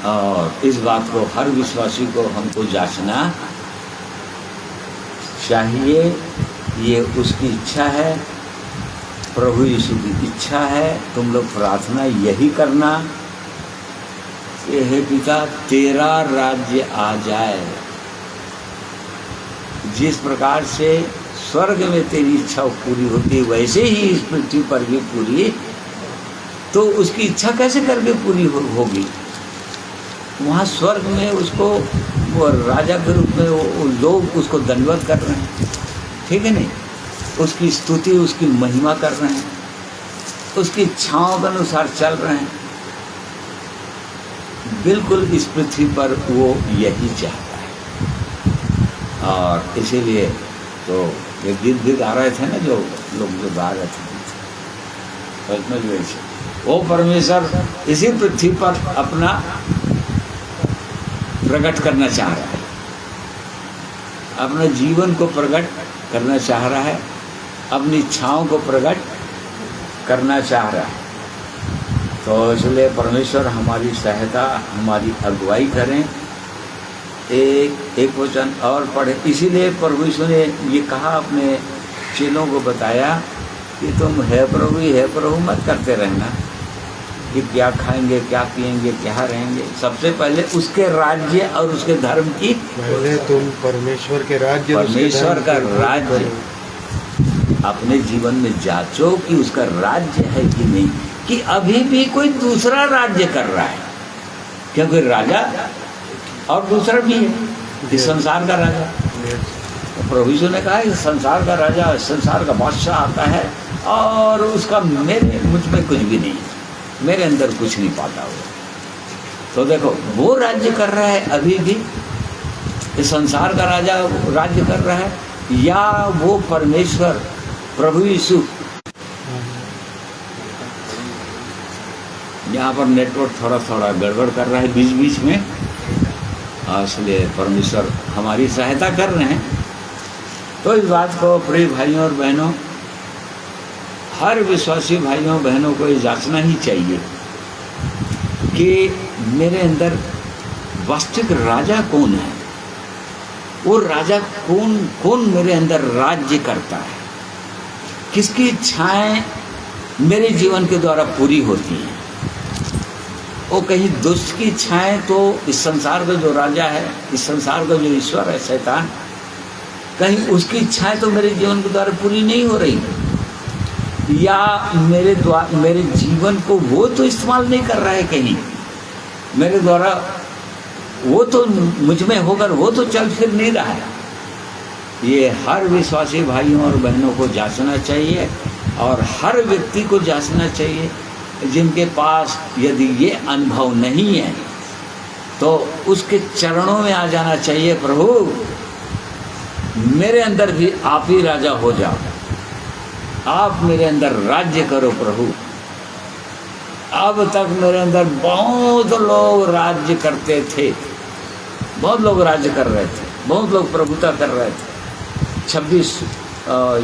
और इस बात को हर विश्वासी को हमको जांचना चाहिए। ये उसकी इच्छा है, प्रभु यीशु की इच्छा है। तुम लोग प्रार्थना यही करना कि हे पिता, तेरा राज्य आ जाए। जिस प्रकार से स्वर्ग में तेरी इच्छा पूरी होती, वैसे ही इस पृथ्वी पर भी पूरी। तो उसकी इच्छा कैसे करके पूरी होगी? वहाँ स्वर्ग में उसको वो राजा के रूप में वो लोग उसको दंडवत कर रहे हैं, ठीक है नहीं? उसकी स्तुति, उसकी महिमा कर रहे हैं, उसकी इच्छाओं के अनुसार चल रहे हैं। बिल्कुल इस पृथ्वी पर वो यही चाहता है। और इसीलिए तो ये गीत भी गा रहे थे ना, जो लोग जो गा रहे थे, वो परमेश्वर इसी पृथ्वी पर अपना प्रकट करना चाह रहा है, अपने जीवन को प्रकट करना चाह रहा है, अपनी इच्छाओं को प्रकट करना चाह रहा है। तो इसलिए परमेश्वर हमारी सहायता, हमारी अगुवाई करें। एक वचन और पढ़े। इसीलिए प्रभु यीशु ने ये कहा, अपने चेलों को बताया कि तुम हे प्रभु मत करते रहना कि क्या खाएंगे, क्या पिएंगे, क्या रहेंगे। सबसे पहले उसके राज्य और उसके धर्म की, पहले तुम परमेश्वर के राज्य, परमेश्वर का राज्य अपने जीवन में जांचो कि उसका राज्य है कि नहीं, कि अभी भी कोई दूसरा राज्य कर रहा है। क्योंकि राजा और दूसरा भी है, इस संसार का राजा। तो प्रभु यीशु ने कहा, इस संसार का राजा, संसार का बादशाह आता है और उसका मुझ में कुछ भी नहीं, मेरे अंदर कुछ नहीं पाता हुआ। तो देखो वो राज्य कर रहा है अभी भी, इस संसार का राजा राज्य कर रहा है, या वो परमेश्वर प्रभु यीशु। यहाँ पर नेटवर्क थोड़ा थोड़ा गड़बड़ कर रहा है बीच बीच में, इसलिए परमेश्वर हमारी सहायता कर रहे हैं। तो इस बात को प्रिय भाइयों और बहनों, हर विश्वासी भाइयों बहनों को ये जांचना ही चाहिए कि मेरे अंदर वास्तविक राजा कौन है, वो राजा कौन मेरे अंदर राज्य करता है, किसकी इच्छाएं मेरे जीवन के द्वारा पूरी होती हैं। वो कहीं दुष्ट की इच्छाएं, तो इस संसार का जो राजा है, इस संसार का जो ईश्वर है शैतान, कहीं उसकी इच्छाएं तो मेरे जीवन के द्वारा पूरी नहीं हो रही, या मेरे जीवन को वो तो इस्तेमाल नहीं कर रहा है कहीं मेरे द्वारा, वो तो मुझ में होकर वो तो चल फिर नहीं रहा है। ये हर विश्वासी भाइयों और बहनों को जांचना चाहिए, और हर व्यक्ति को जांचना चाहिए जिनके पास यदि ये अनुभव नहीं है तो उसके चरणों में आ जाना चाहिए। प्रभु मेरे अंदर भी आप ही राजा हो जाओ, आप मेरे अंदर राज्य करो प्रभु। अब तक मेरे अंदर बहुत लोग राज्य करते थे, बहुत लोग राज्य कर रहे थे, बहुत लोग प्रभुता कर रहे थे। 26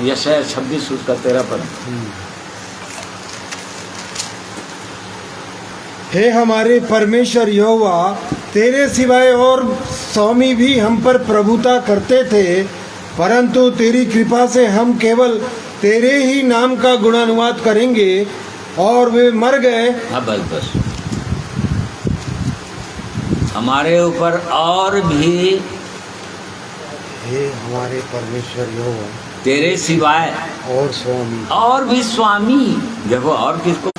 यशायाह 26 उसका 13 पद। हे हमारे परमेश्वर यहोवा, तेरे सिवाय और स्वामी भी हम पर प्रभुता करते थे, परंतु तेरी कृपा से हम केवल तेरे ही नाम का गुणानुवाद करेंगे, और वे मर गए। हाँ बस हमारे ऊपर और भी, हे हमारे परमेश्वर यहोवा, तेरे सिवाय और स्वामी, और भी स्वामी, देखो और किसको,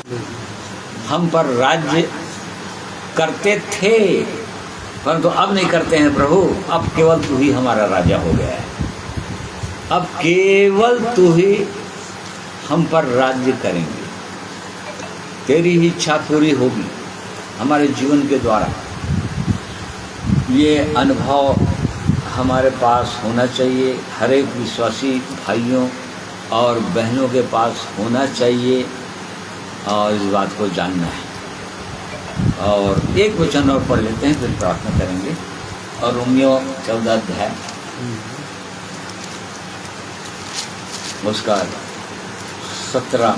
हम पर राज्य करते थे, परंतु अब नहीं करते हैं प्रभु। अब केवल तू ही हमारा राजा हो गया है, अब केवल तू ही हम पर राज्य करेंगे, तेरी ही इच्छा पूरी होगी हमारे जीवन के द्वारा। ये अनुभव हमारे पास होना चाहिए, हर एक विश्वासी भाइयों और बहनों के पास होना चाहिए, और इस बात को जानना है। और एक वचन और पढ़ लेते हैं, फिर प्रार्थना करेंगे। और रोमियो 14 अध्याय उसका 17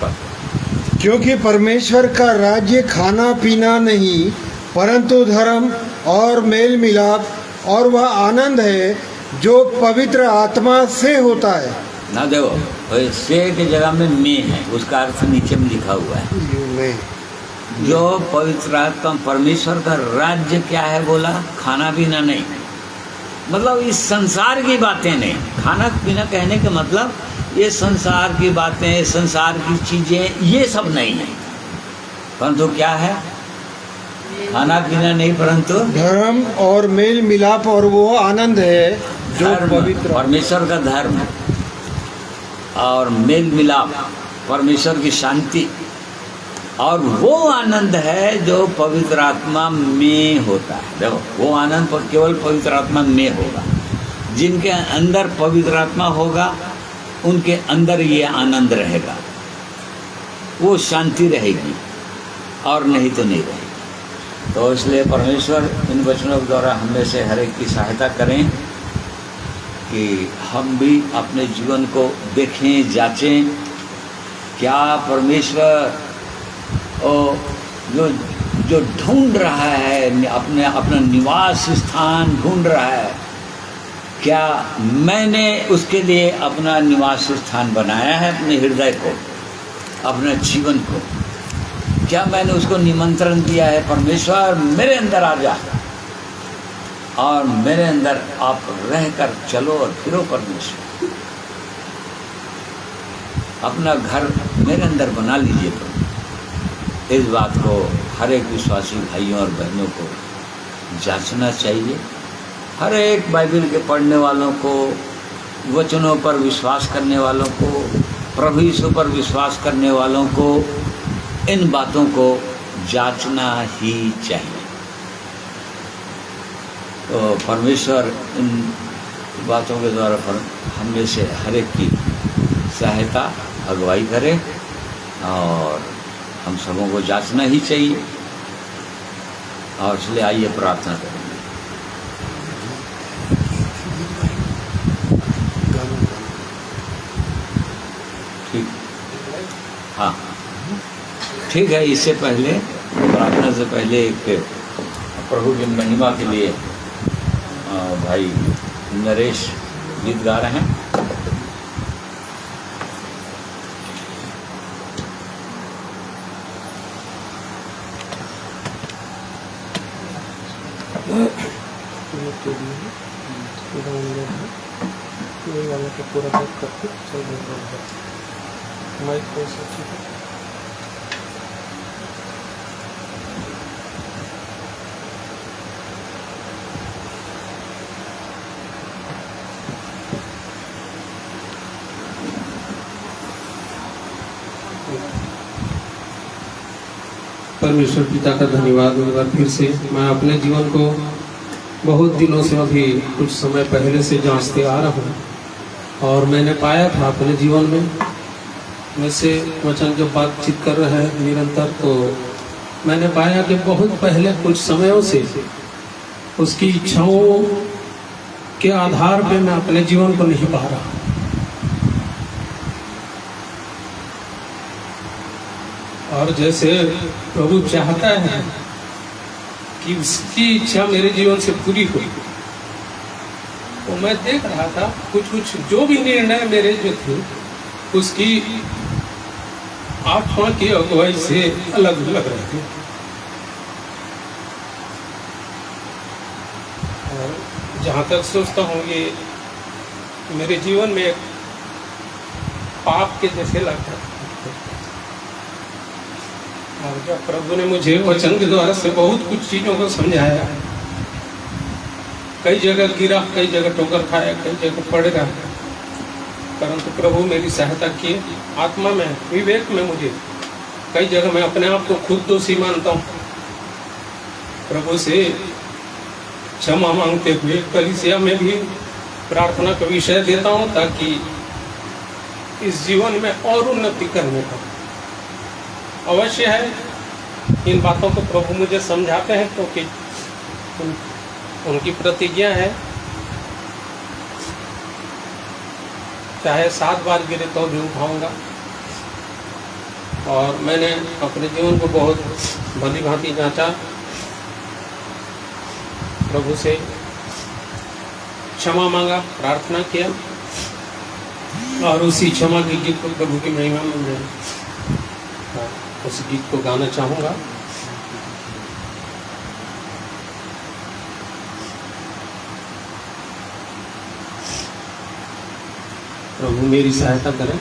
पद। क्योंकि परमेश्वर का राज्य खाना पीना नहीं, परंतु धर्म और मेल मिलाप और वह आनंद है जो पवित्र आत्मा से होता है। ना देखो से के जगह में मैं है, उसका अर्थ नीचे में लिखा हुआ है। जो पवित्र आत्मा, परमेश्वर का राज्य क्या है बोला, खाना पीना नहीं, मतलब इस संसार की बातें नहीं। खाना पीना कहने का मतलब ये संसार की बातें, संसार की चीजें, ये सब नहीं है, परंतु क्या है, खाना पीना नहीं, परंतु धर्म और मेल मिलाप और वो आनंद है जो पवित्र, परमेश्वर का धर्म और मेल मिलाप, परमेश्वर की शांति, और वो आनंद है जो पवित्र आत्मा में होता है। देखो वो आनंद केवल पवित्र आत्मा में होगा। जिनके अंदर पवित्र आत्मा होगा उनके अंदर ये आनंद रहेगा, वो शांति रहेगी, और नहीं तो नहीं रहेगी। तो इसलिए परमेश्वर इन वचनों के द्वारा हमें से हर एक की सहायता करें कि हम भी अपने जीवन को देखें, जांचें, क्या परमेश्वर जो ढूंढ रहा है, अपना निवास स्थान ढूंढ रहा है, क्या मैंने उसके लिए अपना निवास स्थान बनाया है, अपने हृदय को, अपने जीवन को? क्या मैंने उसको निमंत्रण दिया है, परमेश्वर मेरे अंदर आ जा और मेरे अंदर आप रहकर चलो और फिरो परमेश्वर, अपना घर मेरे अंदर बना लीजिए। तो इस बात को हर एक विश्वासी भाइयों और बहनों को जांचना चाहिए। हर एक बाइबल के पढ़ने वालों को, वचनों पर विश्वास करने वालों को, प्रभु यीशु पर विश्वास करने वालों को इन बातों को जांचना ही चाहिए। तो परमेश्वर इन बातों के द्वारा हम में से हर एक की सहायता अगुवाई करे और हम सबों को जांचना ही चाहिए। और इसलिए आइए प्रार्थना करेंगे। ठीक, हाँ ठीक है। इससे पहले, प्रार्थना से पहले एक प्रभु की महिमा के लिए भाई नरेश गीत गा रहे हैं। पूरा करके माइक को अच्छी परमेश्वर पिता का धन्यवाद। एक बार फिर से मैं अपने जीवन को बहुत दिनों से, अभी कुछ समय पहले से जांचते आ रहा हूँ और मैंने पाया था अपने जीवन में, वैसे वचन जब बातचीत कर रहे हैं निरंतर, तो मैंने पाया कि बहुत पहले कुछ समयों से उसकी इच्छाओं के आधार पे मैं अपने जीवन को नहीं पा रहा। और जैसे प्रभु चाहता है कि उसकी इच्छा मेरे जीवन से पूरी हुई, तो मैं देख रहा था कुछ जो भी निर्णय मेरे जो थे उसकी आत्मा की अगुवाई से अलग अलग रहे थे। और जहाँ तक सोचता हूँ ये मेरे जीवन में एक पाप के जैसे लगता है। और जब प्रभु ने मुझे वचन के द्वारा से बहुत कुछ चीज़ों को समझाया, कई जगह गिरा, कई जगह ठोकर खाया, कई जगह पड़ रहा, परंतु प्रभु मेरी सहायता किए। आत्मा में, विवेक में मुझे कई जगह मैं अपने आप को खुद दोषी मानता हूँ। प्रभु से क्षमा मांगते हुए कलीसिया में भी प्रार्थना का विषय देता हूँ ताकि इस जीवन में और उन्नति करने का अवश्य है। इन बातों को प्रभु मुझे समझाते हैं क्योंकि उनकी प्रतिज्ञा है, चाहे 7 बार गिरे तो भी उठाऊंगा। और मैंने अपने जीवन को बहुत भली भांति जांचा, प्रभु से क्षमा मांगा, प्रार्थना किया और उसी क्षमा के गीत को प्रभु की महिमा में मैं उस गीत को गाना चाहूँगा। प्रभु मेरी सहायता करें।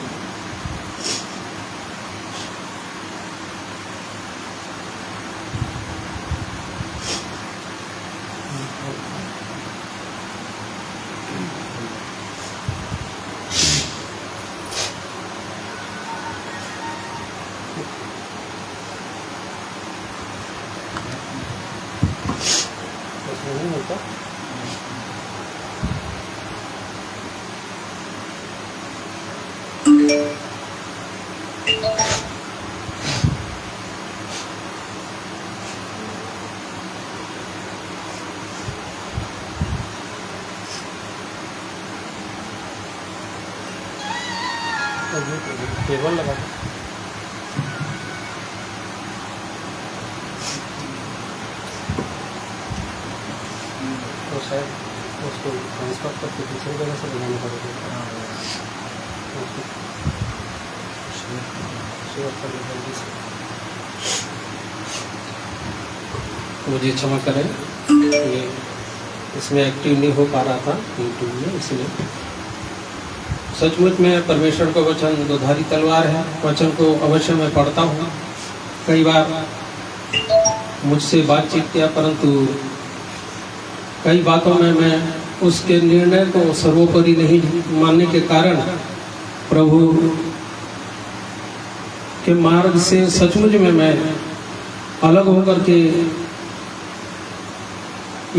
टेबल लगा तो शायद उसको ट्रांसफर करके दूसरी जगह से बनाना पड़ेगा। मुझे क्षमा करें, ये इसमें एक्टिव नहीं हो पा रहा था यूट्यूब में, इसलिए। सचमुच में परमेश्वर का वचन दोधारी तलवार है। वचन को अवश्य मैं पढ़ता हूँ। कई बार मुझसे बातचीत किया, परंतु कई बातों में मैं उसके निर्णय को सर्वोपरि नहीं मानने के कारण प्रभु के मार्ग से सचमुच में मैं अलग होकर के,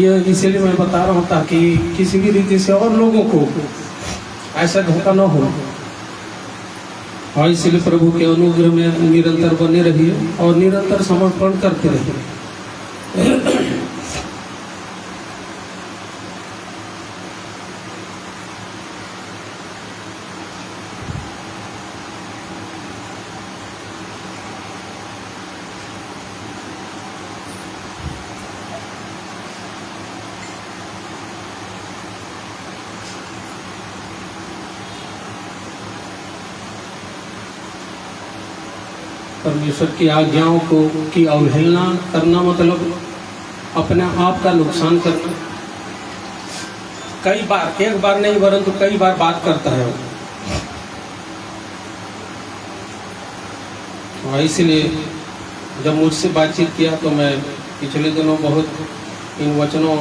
ये इसीलिए मैं बता रहा हूँ ताकि किसी भी रीति से और लोगों को ऐसा धोखा न हो। और इसलिए प्रभु के अनुग्रह में निरंतर बने रहिए और निरंतर समर्पण करते रहिए। परमेश्वर की आज्ञाओं को की अवहेलना करना मतलब अपने आप का नुकसान करना। कई बार, एक बार नहीं परंतु कई बार बात करता है और इसलिए जब मुझसे बातचीत किया तो मैं पिछले दिनों बहुत इन वचनों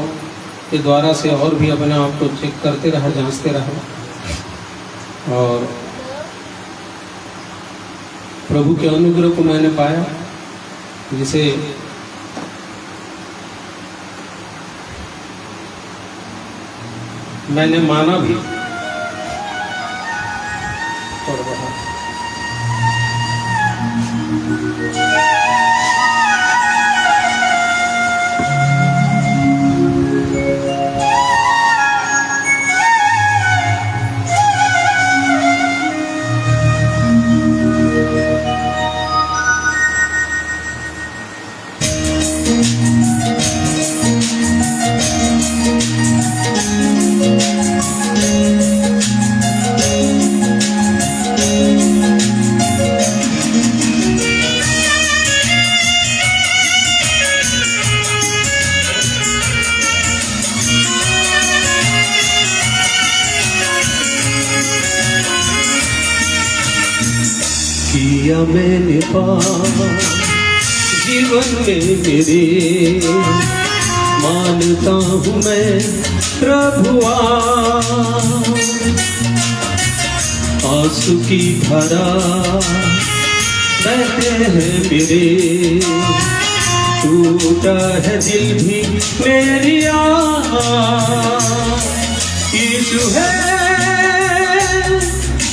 के द्वारा से और भी अपने आप को चेक करते रहा, जांचते रहा और प्रभु के अनुग्रह को मैंने पाया, जिसे मैंने माना भी। किया मैंने पाप जीवन में मेरे, मानता हूँ मैं प्रभुआ। आंसू की धारा बहते हैं मेरे, टूटा है दिल भी मेरी यीशु है,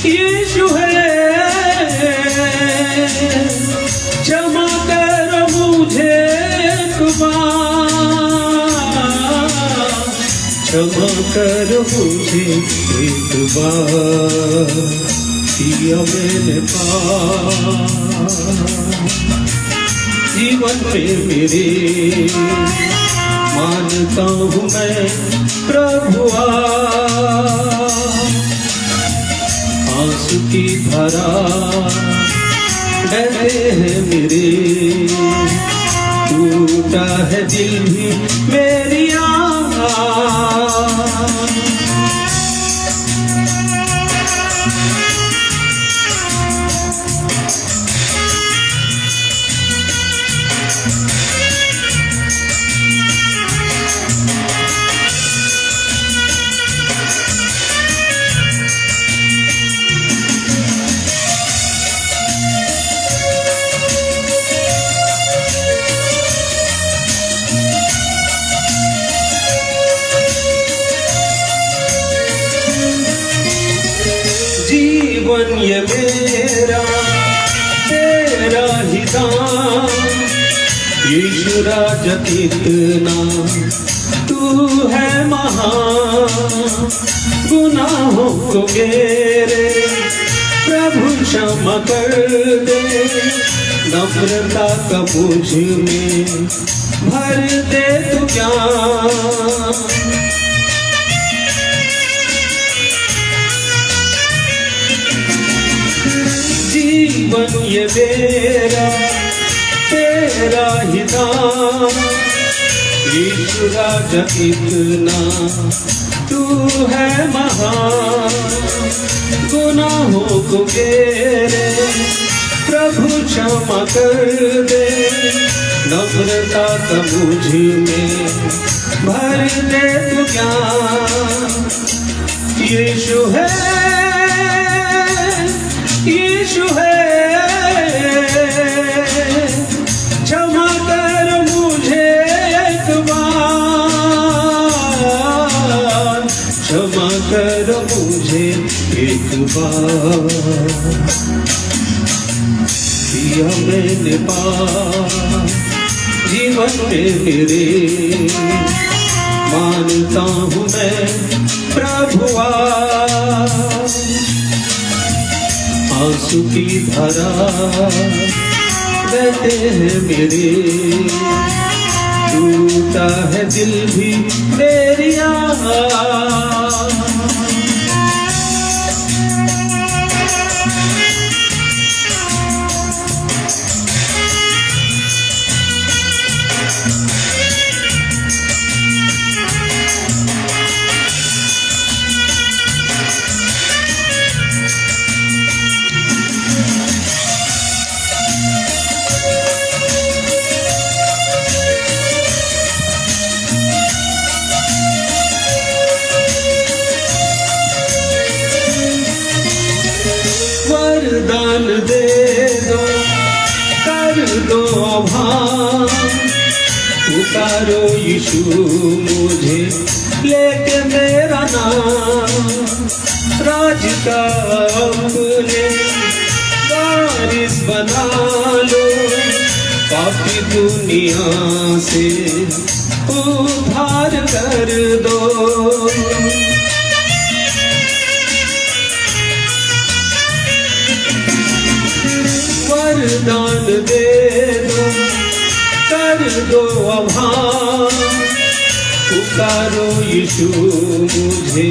यीशु है, क्षमा कर मुझे क्षमा कर मुझे एक बार, किया मैंने पाप जीवन में मेरे, मानता हूँ मैं प्रभुआ। आंसू की धारा बहते हैं मेरे, टूटा है दिल भी मेरी जीवन ये मेरा तेरा ही दान, यीशु राजा कितना तू है महान। गुनाहों को मेरे प्रभु क्षमा कर दे, नम्रता का मुझ में भर दे तू ज्ञान। जीवन ये मेरा तेरा ही दान, यीशु राजा कितना तू है महान। गुनाहों को मेरे प्रभु क्षमा कर दे, नम्रता का मुझ में भर दे तू ज्ञान। यीशु है, यीशु है, क्षमा कर मुझे एक बार दिया मैंने पार जीवन में मेरे, मानता हूँ मैं प्रभुआ। आंसू की धारा बहते हैं मेरे, टूटा है दिल भी मेरी वरदान दे दो, कर दो आभार, पुकारो यीशु मुझे लेके मेरा नाम, राज का अपने वारिस बना लो, पापी दुनिया से उद्धार कर दो। वरदान दे दो, कर दो आभार, पुकारो यीशु मुझे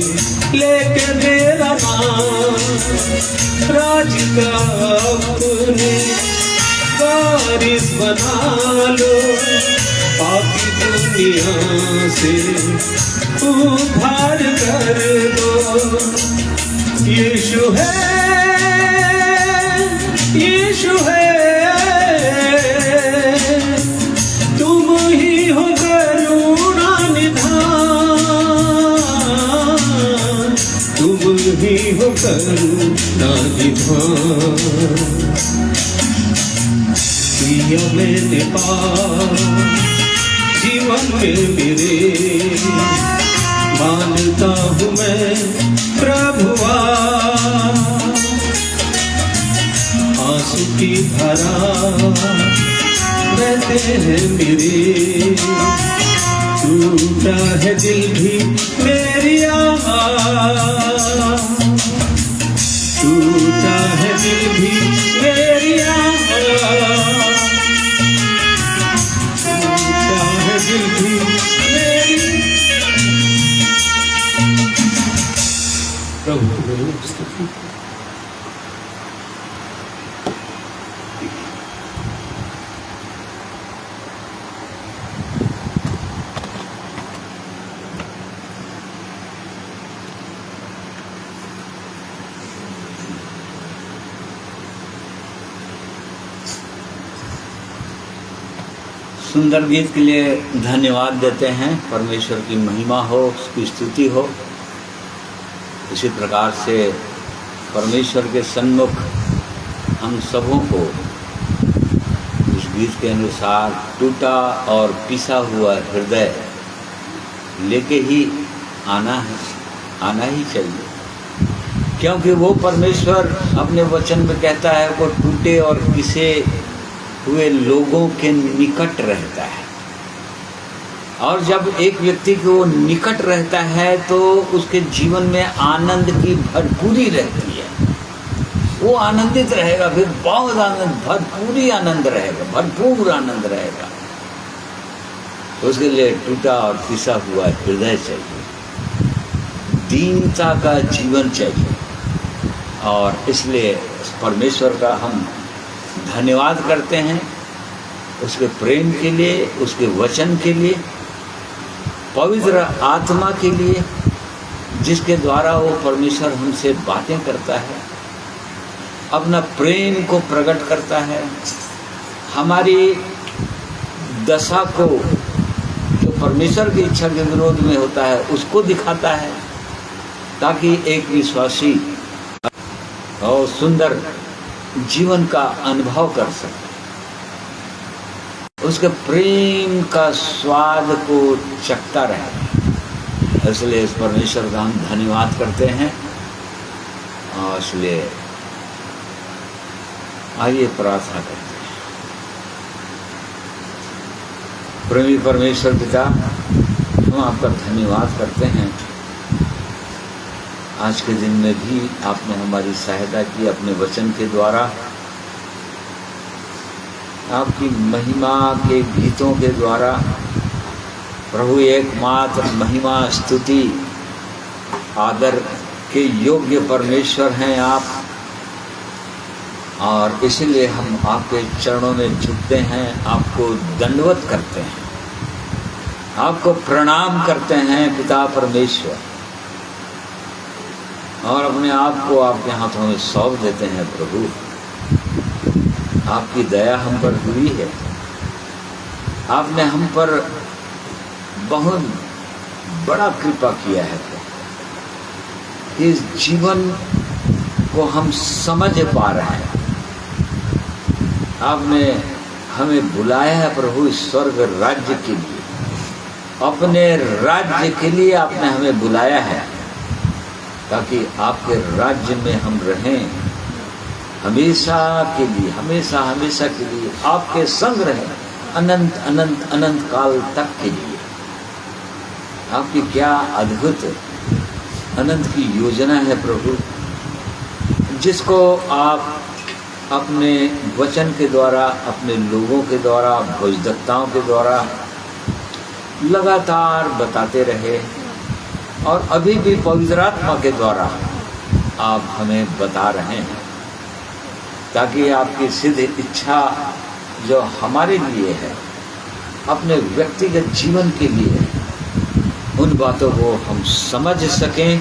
लेके मेरा नाम, राज का अपने वारिस बना लो, पापी दुनिया से उद्धार कर दो। यीशु है, यीशु है, तुम ही हो करुणा निधान, तुम ही हो करुणा निधान। दिया मैंने पार जीवन में मेरे, मानता हूँ मैं प्रभुआ। आंसू की धारा बहते हैं मेरे, टूटा है दिल भी मेरी टूटा है दिल भी मेरी टूटा है दिल भी मेरी। प्रभु सुंदर गीत के लिए धन्यवाद देते हैं। परमेश्वर की महिमा हो, उसकी स्तुति हो। इसी प्रकार से परमेश्वर के सन्मुख हम सबों को इस गीत के अनुसार टूटा और पिसा हुआ हृदय लेके ही आना है, आना ही चाहिए, क्योंकि वो परमेश्वर अपने वचन में कहता है वो टूटे और पिसे हुए लोगों के निकट रहता है। और जब एक व्यक्ति को निकट रहता है तो उसके जीवन में आनंद की भरपूरी रहती है, वो आनंदित रहेगा, फिर बहुत आनंद, भरपूरी आनंद रहेगा, भरपूर आनंद रहेगा। तो उसके लिए टूटा और पिसा हुआ हृदय चाहिए, दीनता का जीवन चाहिए। और इसलिए परमेश्वर का हम धन्यवाद करते हैं, उसके प्रेम के लिए, उसके वचन के लिए, पवित्र आत्मा के लिए, जिसके द्वारा वो परमेश्वर हमसे बातें करता है, अपना प्रेम को प्रकट करता है, हमारी दशा को जो परमेश्वर की इच्छा के विरोध में होता है उसको दिखाता है, ताकि एक विश्वासी और सुंदर जीवन का अनुभव कर सके, उसके प्रेम का स्वाद को चखता रहे। इसलिए इस परमेश्वर का हम धन्यवाद करते हैं और इसलिए आइए प्रार्थना करते हैं। प्रेमी परमेश्वर पिता, हम आपका धन्यवाद करते हैं। आज के दिन में भी आपने हमारी सहायता की अपने वचन के द्वारा, आपकी महिमा के गीतों के द्वारा। प्रभु एकमात्र महिमा, स्तुति, आदर के योग्य परमेश्वर हैं आप, और इसलिए हम आपके चरणों में झुकते हैं, आपको दंडवत करते हैं, आपको प्रणाम करते हैं पिता परमेश्वर, और अपने आप को आपके हाथों में सौंप देते हैं। प्रभु, आपकी दया हम पर हुई है, आपने हम पर बहुत बड़ा कृपा किया है। इस जीवन को हम समझ पा रहे हैं, आपने हमें बुलाया है प्रभु इस स्वर्ग राज्य के लिए, अपने राज्य के लिए आपने हमें बुलाया है, ताकि आपके राज्य में हम रहें हमेशा के लिए, हमेशा हमेशा के लिए आपके संग रहें, अनंत अनंत अनंत काल तक के लिए। आपकी क्या अद्भुत अनंत की योजना है प्रभु, जिसको आप अपने वचन के द्वारा, अपने लोगों के द्वारा, भोजदत्ताओं के द्वारा लगातार बताते रहे, और अभी भी पवित्र आत्मा के द्वारा आप हमें बता रहे हैं, ताकि आपकी सिद्ध इच्छा जो हमारे लिए है, अपने व्यक्तिगत जीवन के लिए है, उन बातों को हम समझ सकें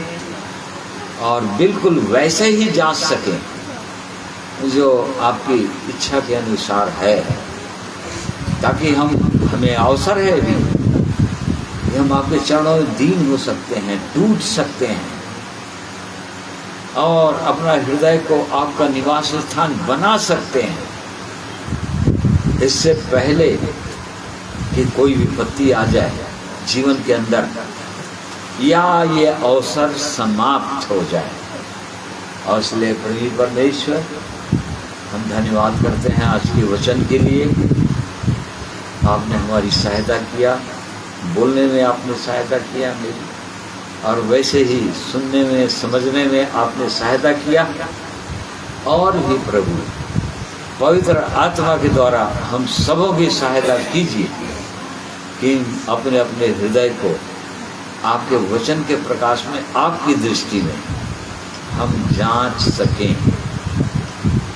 और बिल्कुल वैसे ही जांच सकें जो आपकी इच्छा के अनुसार है, ताकि हमें अवसर है भी कि हम आपके चरणों में दीन हो सकते हैं, टूट सकते हैं, और अपना हृदय को आपका निवास स्थान बना सकते हैं। इससे पहले कि कोई विपत्ति आ जाए जीवन के अंदर, या ये अवसर समाप्त हो जाए। और इसलिए प्रभु परमेश्वर, हम धन्यवाद करते हैं आज के वचन के लिए। आपने हमारी सहायता किया, बोलने में आपने सहायता किया मेरी, और वैसे ही सुनने में, समझने में आपने सहायता किया। और भी प्रभु पवित्र आत्मा के द्वारा हम सबों की सहायता कीजिए कि अपने अपने हृदय को आपके वचन के प्रकाश में, आपकी दृष्टि में हम जांच सकें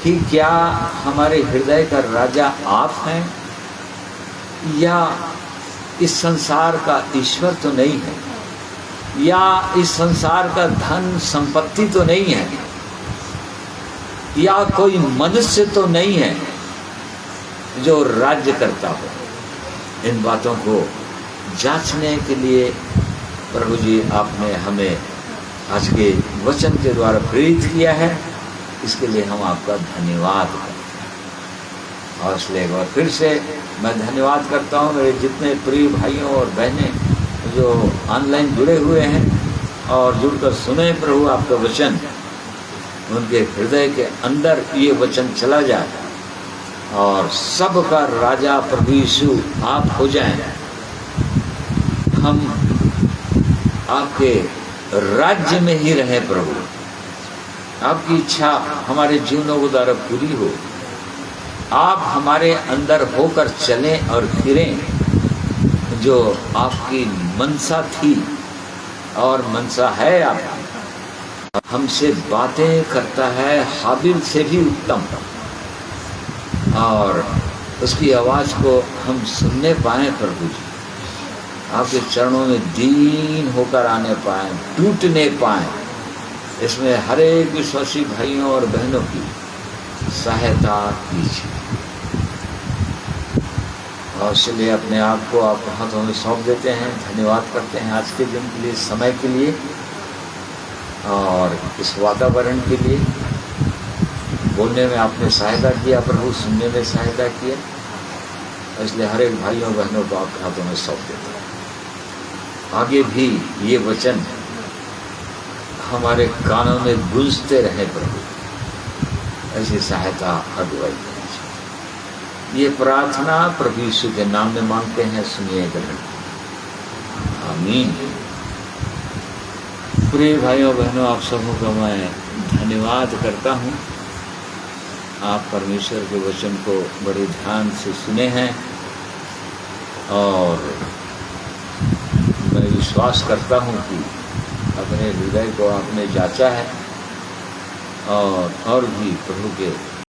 कि क्या हमारे हृदय का राजा आप हैं, या इस संसार का ईश्वर तो नहीं है, या इस संसार का धन संपत्ति तो नहीं है, या कोई मनुष्य तो नहीं है जो राज्य करता हो। इन बातों को जांचने के लिए प्रभु जी आपने हमें आज के वचन के द्वारा प्रेरित किया है, इसके लिए हम आपका धन्यवाद करते हैं। और इसलिए एक बार फिर से मैं धन्यवाद करता हूँ मेरे जितने प्रिय भाइयों और बहनें जो ऑनलाइन जुड़े हुए हैं और जुड़कर सुने प्रभु आपका वचन, उनके हृदय के अंदर ये वचन चला जाए और सबका राजा प्रभु यीशु आप हो जाएं। हम आपके राज्य में ही रहें प्रभु, आपकी इच्छा हमारे जीवनों के द्वारा पूरी हो, आप हमारे अंदर होकर चलें और फिरें, जो आपकी मनसा थी और मनसा है आपकी। हमसे बातें करता है हाबिल से भी उत्तम, और उसकी आवाज़ को हम सुनने पाएँ प्रभु जी, आपके चरणों में दीन होकर आने पाएँ, टूटने पाएँ। इसमें हर एक विश्वासी भाइयों और बहनों की सहायता कीजिए। और इसलिए अपने आप को आप हाथों में सौंप देते हैं, धन्यवाद करते हैं आज के दिन के लिए, समय के लिए और इस वातावरण के लिए। बोलने में आपने सहायता किया प्रभु, सुनने में सहायता किया, इसलिए हर एक भाइयों बहनों को आपके हाथों में सौंप देते हैं। आगे भी ये वचन हमारे कानों में गूंजते रहे प्रभु, ऐसी सहायता अगुवाई करनी चाहिए। ये प्रार्थना प्रभु यीशु के नाम में मांगते हैं, सुनिए ग्रहण। आमीन। प्रिय भाइयों बहनों, आप सबों का मैं धन्यवाद करता हूँ। आप परमेश्वर के वचन को बड़े ध्यान से सुने हैं और मैं विश्वास करता हूँ कि अपने हृदय को आपने जांचा है और भी प्रभु के